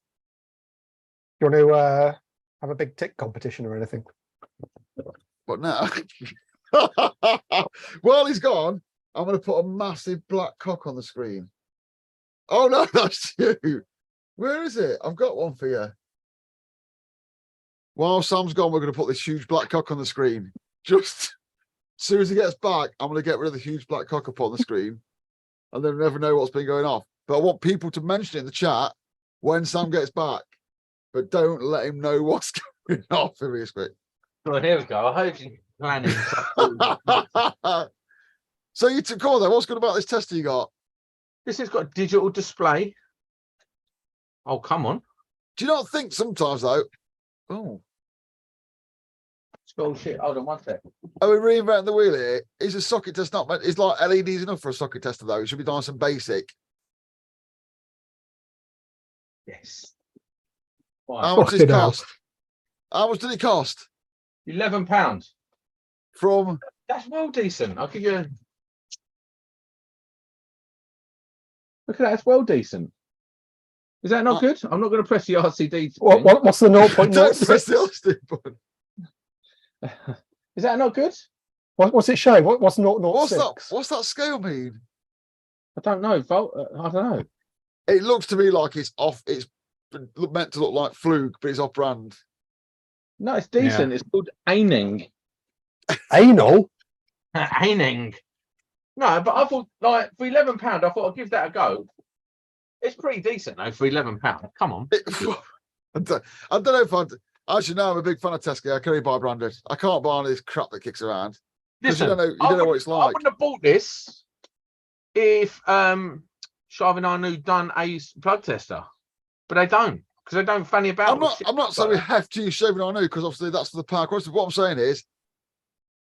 You want to have a big tick competition or anything? But now, while he's gone, I'm going to put a massive black cock on the screen. Oh, no, that's you. Where is it? I've got one for you. While Sam's gone, we're going to put this huge black cock on the screen. Just as soon as he gets back, I'm going to get rid of the huge black cock up on the screen. And then never know what's been going off. But I want people to mention it in the chat when Sam gets back. But don't let him know what's going off if he's quick. Well, here we go. I hope you're planning. So you took call there. What's good about this tester you got? This has got a digital display. Oh, come on. Do you not think sometimes though? Oh, Oh shit, hold on one sec. are we reinventing the wheel here? Is a socket test not meant? Is like LEDs enough for a socket tester though? It should be nice and basic. Yes. How much does it cost? How much did it cost? £11. From That's well decent. I'll give you. Look at that. It's well decent. Is that not good? I'm not going to press the RCD. Thing. What's the don't press 0.06? the Austin button. Is that not good? What's it showing? What's 0.06? What's that scale mean? I don't know. I don't know. It looks to me like it's off. It's meant to look like Fluke, but it's off brand. No, it's decent. It's called Aining. Anal? Aining. No, but I thought, like, for £11, I thought I'd give that a go. It's pretty decent, though, for £11. Come on. I don't know if I'd. Actually, no, I'm a big fan of Tesco. I can only buy branded. I can't buy any of this crap that kicks around. Because you Listen, don't know what it's I like. wouldn't have bought this if Shiv and I knew done a plug tester, but they don't, because they don't fanny about. I'm not saying we have to use shaving I know, because obviously that's for the power quality. What I'm saying is,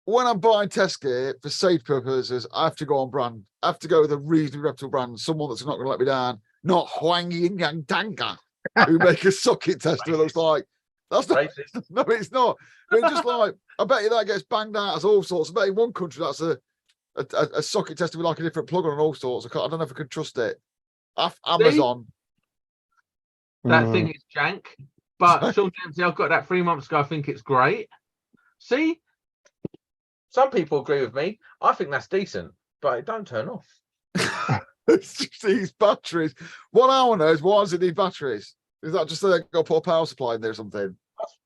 when I'm buying test gear for safety purposes, I have to go on brand. I have to go with a reasonably reputable brand, someone that's not going to let me down, not Huang Yin Yang Tanga, who make a socket tester that looks like. That's not. No, it's not. I mean, just like, I bet you that gets banged out as all sorts. I bet in one country that's a socket tester with like a different plug on and all sorts. I don't know if I can trust it. Amazon. That thing is jank. But Sean Dempsey, I've got that 3 months ago. I think it's great. See, some people agree with me. I think that's decent, but it don't turn off. It's just these batteries. What I want to know is, why does it need batteries? Is that just so they've got to put a power supply in there or something?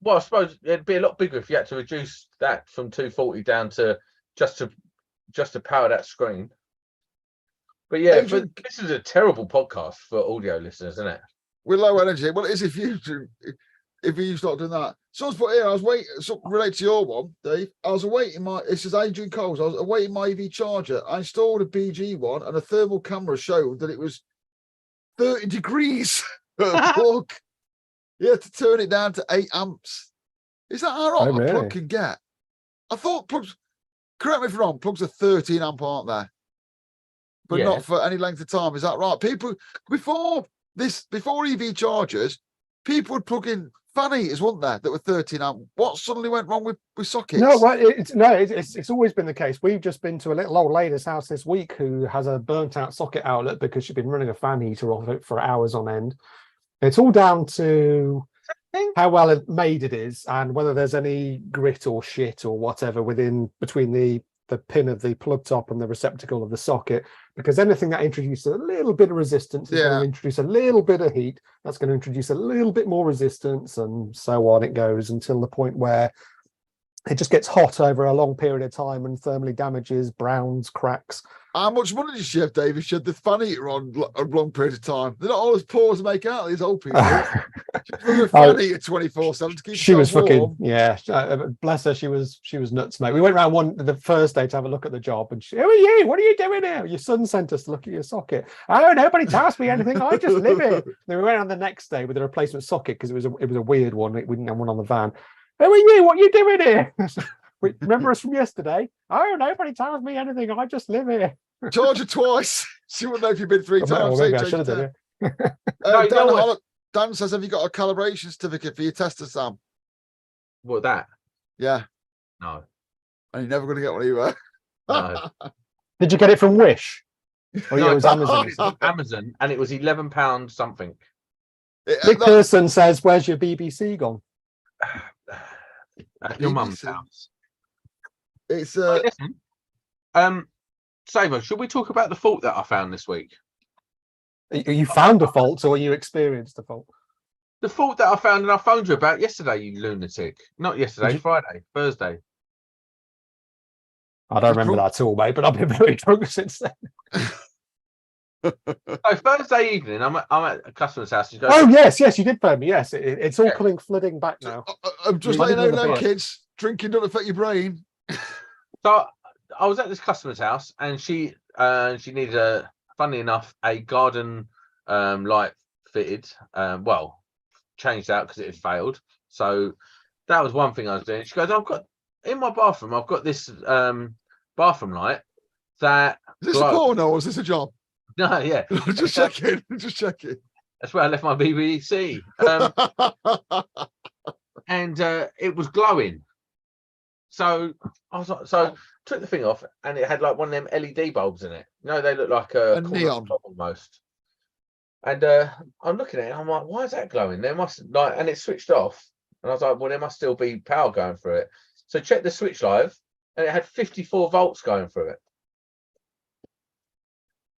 Well, I suppose it'd be a lot bigger if you had to reduce that from 240 down to just to power that screen. But yeah, this is a terrible podcast for audio listeners, isn't it? With low energy. Well, it is if you start doing that. Someone's put here, I was waiting, related to your one, Dave. I was awaiting this is Adrian Coles. I was awaiting my EV charger. I installed a BG one, and a thermal camera showed that it was 30 degrees per plug. You had to turn it down to 8 amps. Is that how hot a plug can get? I thought plugs, correct me if I'm wrong, plugs are 13 amp, aren't they? But not for any length of time. Is that right? People, before EV chargers, people would plug in fan heaters, weren't there, that were 13 amp. What suddenly went wrong with sockets? No, well, it's always been the case. We've just been to a little old lady's house this week who has a burnt out socket outlet because she's been running a fan heater off it for hours on end. It's all down to how well made it is and whether there's any grit or shit or whatever between the pin of the plug top and the receptacle of the socket, because anything that introduces a little bit of resistance is going to introduce a little bit of heat, that's going to introduce a little bit more resistance, and so on it goes until the point where it just gets hot over a long period of time and thermally damages, browns, cracks. How much money did she have, Dave, if she had the fan heater on a long period of time? They're not all as poor as make out, these old people. She's fan heater 24/7 to keep she was warm. fucking, yeah. Bless her, she was nuts, mate. We went round the first day to have a look at the job, and who are you? What are you doing here? Your son sent us to look at your socket. Oh, nobody tells me anything. I just live here. Then we went on the next day with a replacement socket because it was a weird one. We didn't have one on the van. Who are you? What are you doing here? Remember us from yesterday? Oh, nobody tells me anything. I just live here. Charge her twice. She wouldn't know if you've been 3 times. Well, maybe I should have done it. Dan says, have you got a calibration certificate for your tester, Sam? What, that? Yeah. No. And you're never going to get one either. No. Did you get it from Wish? Oh, No, yeah, it was Amazon. It was Amazon, and it was £11 something. Nick Pearson says, where's your BBC gone? At your mum's house. It's listen, Saver, should we talk about the fault that I found this week? You found a fault, or you experienced a fault? The fault that I found and I phoned you about yesterday, you lunatic. Not yesterday, Friday, Thursday. I don't remember that at all, mate, but I've been very drunk since then. So Thursday evening, I'm at a customer's house. He goes, oh, yes, you did phone me. Yes, it's all coming flooding back now. I'm just letting you know, kids, drinking don't affect your brain. So I was at this customer's house, and she needed funnily enough, a garden light fitted. Well, changed out because it had failed. So that was one thing I was doing. She goes, I've got in my bathroom, I've got this bathroom light that Is this a glows. porno or is this a job? No, yeah. Just checking. Just checking. That's where I left my BBC. And it was glowing. So I was like, so took the thing off, and it had like one of them LED bulbs in it. You know, they look like a neon almost. And I'm looking at it, and I'm like, why is that glowing? There must like, and it switched off, and I was like, well, there must still be power going through it. So check the switch live, and it had 54 volts going through it.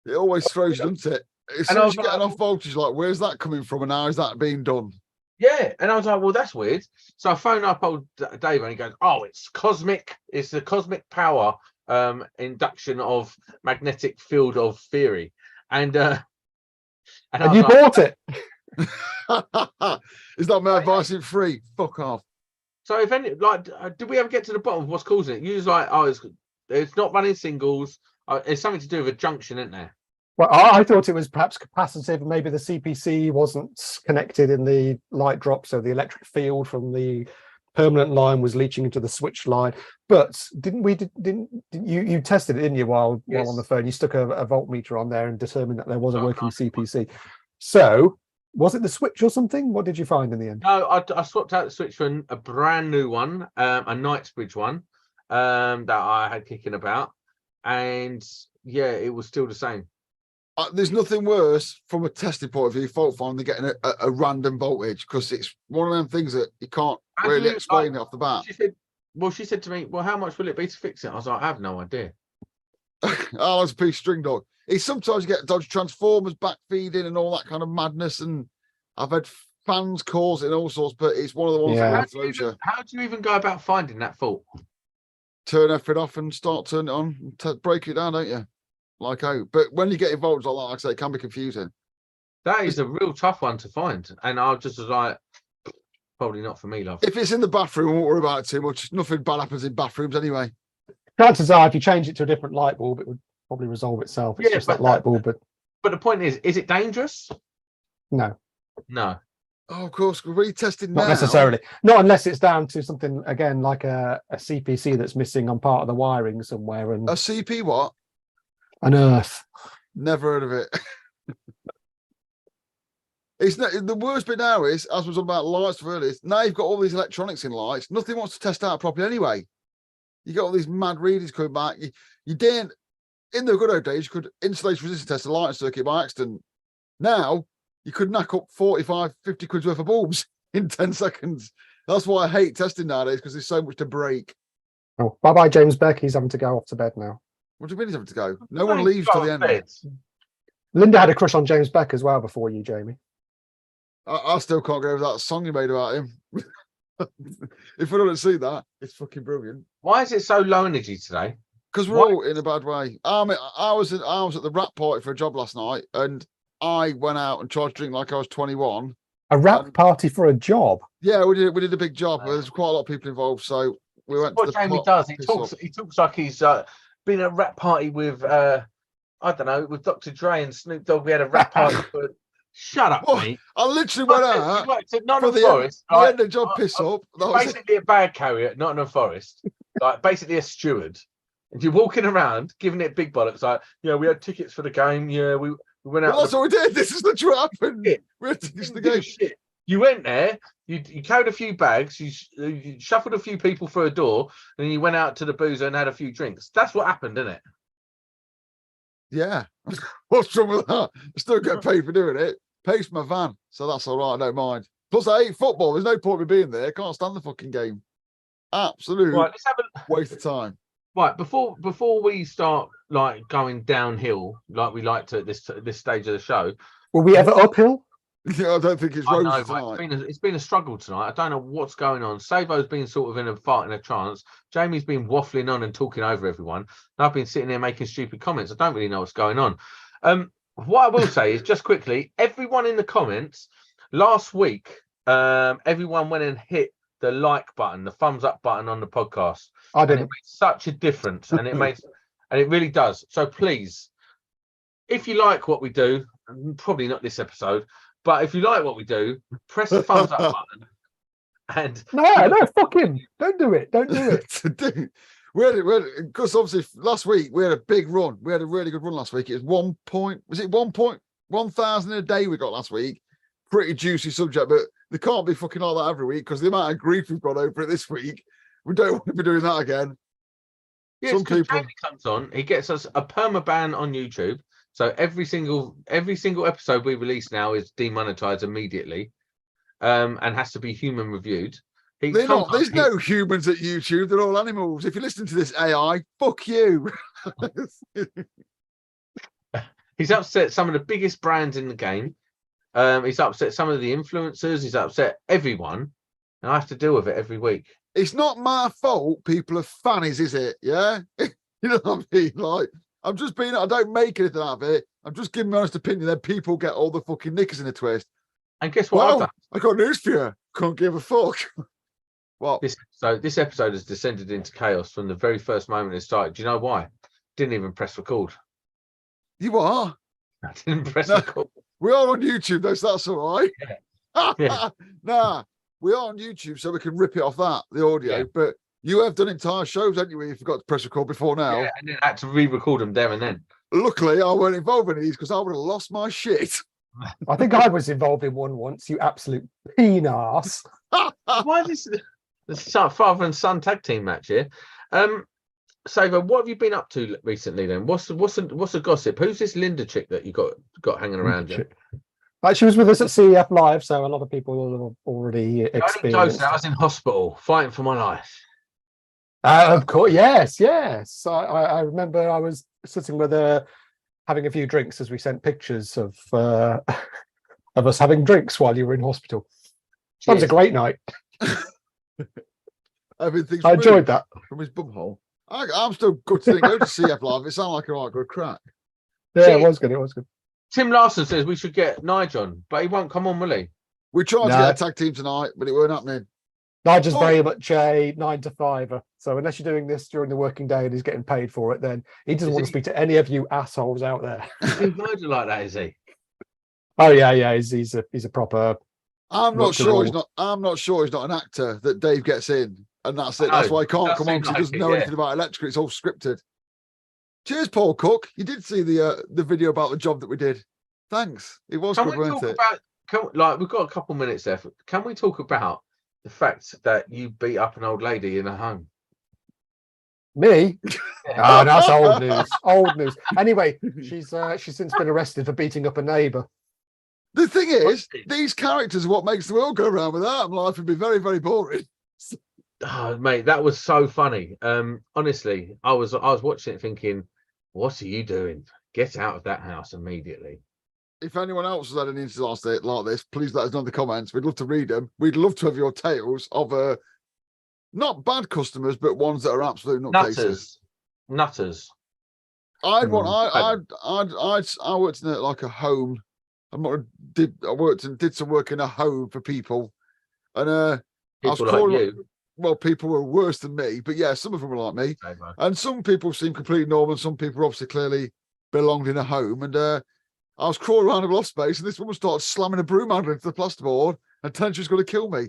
It always throws, doesn't it? As soon as you get enough voltage, like, where's that coming from, and how is that being done? Yeah, and I was like, well, that's weird. So I phoned up old Dave, and he goes, oh, it's cosmic. It's the cosmic power induction of magnetic field of theory. And And you bought it. Is that my advice in free? Fuck off. So if any, like, did we ever get to the bottom of what's causing it? You was like, oh, it's not running singles. It's something to do with a junction, isn't there? Well, I thought it was perhaps capacitive. Maybe the CPC wasn't connected in the light drop, so the electric field from the permanent line was leaching into the switch line. But didn't you tested it, didn't you, while on the phone? You stuck a voltmeter on there and determined that there was a working CPC. So was it the switch or something? What did you find in the end? No, I swapped out the switch for a brand new one, a Knightsbridge one that I had kicking about, and yeah, it was still the same. There's nothing worse from a testing point of view, fault finding, than getting a random voltage, because it's one of them things that you can't really explain it off the bat. She said to me, well, how much will it be to fix it? I was like, I have no idea. Oh, that's a piece of string dog. It's sometimes you get dodgy transformers back feeding and all that kind of madness, and I've had fans cause it and all sorts, but it's one of the ones that throws you. How do you even go about finding that fault? Turn everything off and start turning it on, and break it down, don't you? Like, oh, but when you get involved like that, like I say, it can be confusing. That is a real tough one to find, and I just was like, probably not for me, love. If it's in the bathroom, I won't worry about it too much. Nothing bad happens in bathrooms anyway. Chances are, if you change it to a different light bulb, it would probably resolve itself. It's just that light bulb. But the point is it dangerous? No. No. Oh, of course, we're retesting now. Not necessarily. Not unless it's down to something, again, like a CPC that's missing on part of the wiring somewhere. And a CP what? An earth. Never heard of it. It's not, the worst bit now is, as was about lights earlier, now you've got all these electronics in lights. Nothing wants to test out properly anyway. You got all these mad readings coming back. You didn't, in the good old days, you could insulation resistance test a lighting circuit by accident. Now you could knock up 45, 50 quid's worth of bulbs in 10 seconds. That's why I hate testing nowadays, because there's so much to break. Oh, bye-bye, James Beck. He's having to go off to bed now. What do you mean he's having to go? No one leaves till the end. Linda had a crush on James Beck as well before you, Jamie. I still can't get over that song you made about him. If I don't see that, it's fucking brilliant. Why is it so low energy today? Because we're all in a bad way. I mean, I was at the rap party for a job last night, and I went out and tried to drink like I was 21. A rap party for a job? Yeah, we did a big job. There's quite a lot of people involved, so we went. What Jamie does, he talks like he's been at a rap party with I don't know, with Dr. Dre and Snoop Dogg. We had a rap party for. Shut up, mate. I literally went out for Nottingham the Forest. End of job piss up. Basically a bag carrier at Nottingham Forest, like basically a steward. And you're walking around giving it big bollocks, like, yeah, we had tickets for the game. Yeah, we went out. Well, that's what we did. This is literally what happened. We had tickets for the game. Shit. You went there, you carried a few bags, you shuffled a few people through a door, and then you went out to the boozer and had a few drinks. That's what happened, isn't it? Yeah. What's wrong with that? I still get paid for doing it. Pays for my van, so that's all right. I don't mind. Plus, I hate football. There's no point in me being there. I can't stand the fucking game. Absolute let's have a waste of time. Right, before we start like going downhill, like we like to at this stage of the show. Were we ever uphill? Yeah, I don't think it's rosy tonight. It's been a struggle tonight. I don't know what's going on. Savo's been sort of in a trance. Jamie's been waffling on and talking over everyone. And I've been sitting there making stupid comments. I don't really know what's going on. What I will say is, just quickly, everyone in the comments last week, everyone went and hit the like button, the thumbs up button on the podcast. I didn't. And it makes such a difference, and it really does. So please, if you like what we do, probably not this episode, but if you like what we do, press the thumbs up button. And no, fuck him. Don't do it. Don't do it. Because obviously last week we had a big run. We had a really good run last week. It was 1,000 a day we got last week. Pretty juicy subject, but they can't be fucking like that every week because the amount of grief we've got over it this week, we don't want to be doing that again. yes, Some people Jamie comes on, he gets us a permaban on YouTube. So every single episode we release now is demonetized immediately, and has to be human reviewed. they're not. There's no humans at YouTube. They're all animals. If you're listening to this AI, fuck you. He's upset some of the biggest brands in the game. He's upset some of the influencers. He's upset everyone, and I have to deal with it every week. It's not my fault. People are fannies, is it? Yeah, you know what I mean. Like, I'm just being. I don't make anything out of it. I'm just giving my honest opinion. Then people get all the fucking knickers in a twist. And guess what? I've Well, done? I got news for you. Can't give a fuck. What? This episode has descended into chaos from the very first moment it started. Do you know why? Didn't even press record. You are? I didn't press No. record. We are on YouTube, though, so that's all right. Yeah. Nah, we are on YouTube, so we can rip it off that, the audio. Yeah. But you have done entire shows, haven't you, where you forgot to press record before now? Yeah, and then I had to re-record them there and then. Luckily, I weren't involved in these because I would have lost my shit. I think I was involved in one once, you absolute peen-ass. Why is this father and son tag team match here? Saver, what have you been up to recently then? What's the gossip? Who's this Linda chick that you got hanging around you? She was with us at CEF Live, so a lot of people will have already I experienced. was in hospital fighting for my life. Of course, yes. I remember I was sitting with her having a few drinks as we sent pictures of us having drinks while you were in hospital. That was a great night. Everything's I enjoyed that. from his bumhole. I'm still good to go to CF Live. It sounded like a right good crack. Yeah, See, it was good. It was good. Tim Larson says we should get Nigel on, but he won't come on, will he? We tried to No. get a tag team tonight, but it weren't happening. Nigel's Oh. very much a 9 to 5. So unless you're doing this during the working day and he's getting paid for it, then he doesn't Is want he? to speak to any of you assholes out there. He's Nigel like that, is he? Oh yeah. He's a proper. I'm not Not to sure he's all. not. I'm not sure he's not an actor that Dave gets in, and that's it. I That's know. why he can't Does come on seem because he like doesn't it, know yeah. anything about electrical. It's all scripted. Cheers, Paul Cook. You did see the video about the job that we did. Thanks. It was Can good, we weren't talk it? about? We've got a couple minutes left. Can we talk about the fact that you beat up an old lady in a home? Me? Oh, that's old news. Old news. Anyway, she's since been arrested for beating up a neighbour. The thing is, What's it? these characters are what makes the world go around. Without them, life would be very, very boring. Oh, mate, that was so funny. Honestly, I was watching it thinking, what are you doing? Get out of that house immediately. If anyone else has had an incident like this, please let us know in the comments. We'd love to read them. We'd love to have your tales of not bad customers, but ones that are absolute nutcases. Nutters. I worked in like a home. I worked and did some work in a home for people, and I was People like calling. you. Well, people were worse than me, but yeah, some of them were like me, Saver. and some people seem completely normal. And some people obviously clearly belonged in a home, and I was crawling around a loft space, and this woman started slamming a broom handle into the plasterboard and telling she was going to kill me.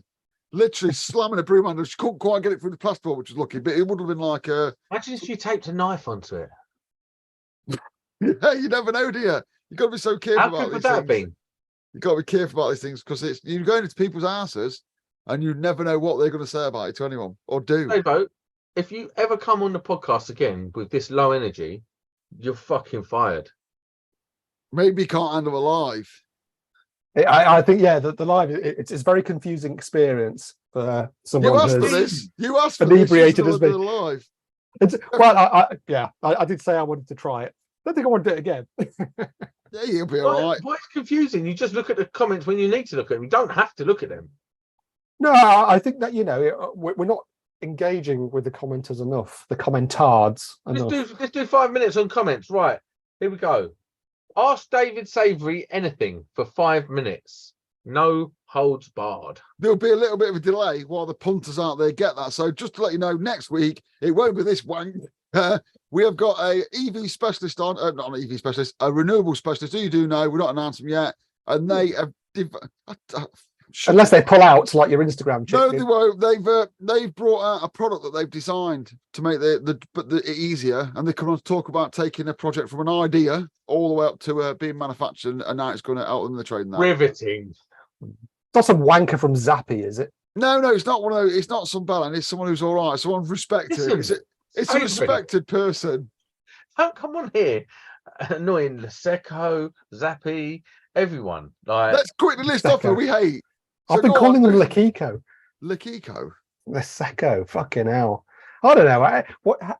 Literally slamming a broom handle. She couldn't quite get it through the plasterboard, which was lucky, but it would have been like Imagine if you taped a knife onto it. yeah, you never know, do you? You got to be so careful How about good these would that have things. been? You got to be careful about these things because it's you're going into people's houses and you never know what they're going to say about it to anyone or do. Saver, if you ever come on the podcast again with this low energy, you're fucking fired. Maybe you can't handle a live. I think the live it's a very confusing experience for someone You asked for who's this. You asked for inebriated this. as me. Live. I did say I wanted to try it. I don't think I want to do it again. Yeah, you'll be all right. Why it's confusing? You just look at the comments when you need to look at them. You don't have to look at them. No, I think that we're not engaging with the commenters enough, the commentards enough. Let's do 5 minutes on comments. Right, here we go. Ask David Savery anything for 5 minutes. No holds barred. There'll be a little bit of a delay while the punters out there get that. So just to let you know, next week it won't be this wank. We have got a EV specialist on, not an EV specialist, a renewable specialist. Who you do know, we're not announced them yet, and they have. Unless they pull out like your Instagram chick. No, did. they won't. They've brought out a product that they've designed to make the easier, and they come on to talk about taking a project from an idea all the way up to being manufactured, and now it's going to help them in the trading. Riveting. It's not some wanker from Zappy, is it? No, it's not one of those. It's not some bellend. It's someone who's all right. Someone respected. Listen, It's a Savery. respected person. Don't come on here annoying Lasecco, Zappy, everyone. Like, Let's quickly list off who we hate. I've been calling them Lakiko. Lakiko. Lasecco. Fucking hell. I don't know.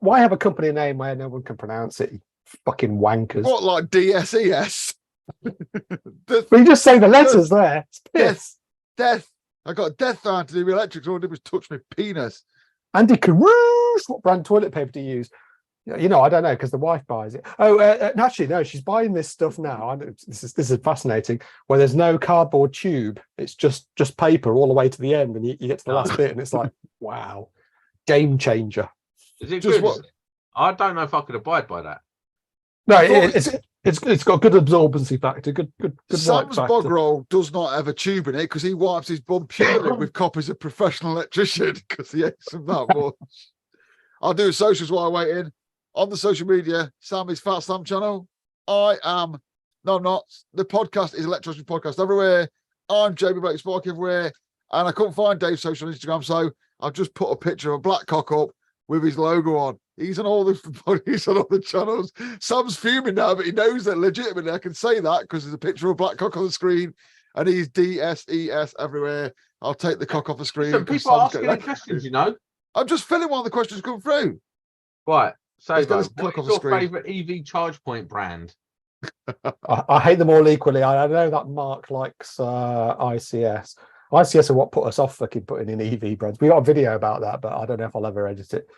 Why have a company name where no one can pronounce it? You fucking wankers. What, like DSES? But you just say the letters there. It's piss. Death. I got death down to do with electrics. All I did was touch my penis. Andy Carouse. What brand toilet paper do you use? You know, I don't know because the wife buys it. Oh, actually, no, she's buying this stuff now. This is fascinating. Where there's no cardboard tube, it's just paper all the way to the end, and you get to the last bit, and it's like, wow, game changer. is it Just good? what- I don't know if I could abide by that. No, it's got good absorbency factor. Good Sam's wipe bog factor. roll does not have a tube in it because he wipes his bum purely with copies of Professional Electrician because he hates them that much. I'll do socials while I wait in. On the social media, Sam is Fat Sam channel. I'm not. The podcast is Electrician Podcast everywhere. I'm Jamie Blake Spark everywhere. And I couldn't find Dave's social on Instagram, so I've just put a picture of a black cock up with his logo on. He's on all the channels. Sam's fuming now, but he knows that legitimately I can say that because there's a picture of a black cock on the screen and he's DSES everywhere. I'll take the cock off the screen. Listen, 'cause people are Sam's asking getting me questions, you know. I'm just filling one of the questions come through. Right. So, Let's get this what clock is off the your screen. favourite EV charge point brand? I hate them all equally. I know that Mark likes ICS. ICS are what put us off fucking putting in EV brands. We got a video about that, but I don't know if I'll ever edit it.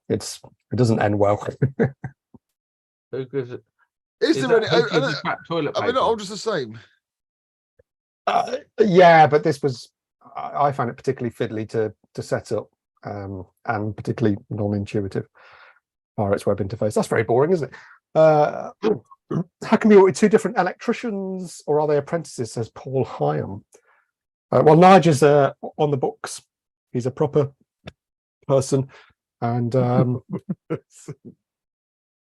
It doesn't end well. Who gives it? Is there any? Who gives you crap toilet Are they paper? not all just the same? Yeah, but this was I found it particularly fiddly to set up and particularly non-intuitive via its web interface. That's very boring, isn't it? How can we work with two different electricians, or are they apprentices? Says Paul Hyam. Well, Nigel's on the books. He's a proper person, and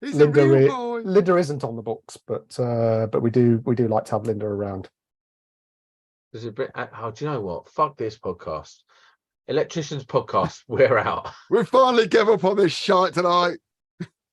He's a real boy. Linda isn't on the books, but we do like to have Linda around. Does it? Oh, do you know what? Fuck this podcast. Electricians podcast. We're out. We finally gave up on this shite tonight.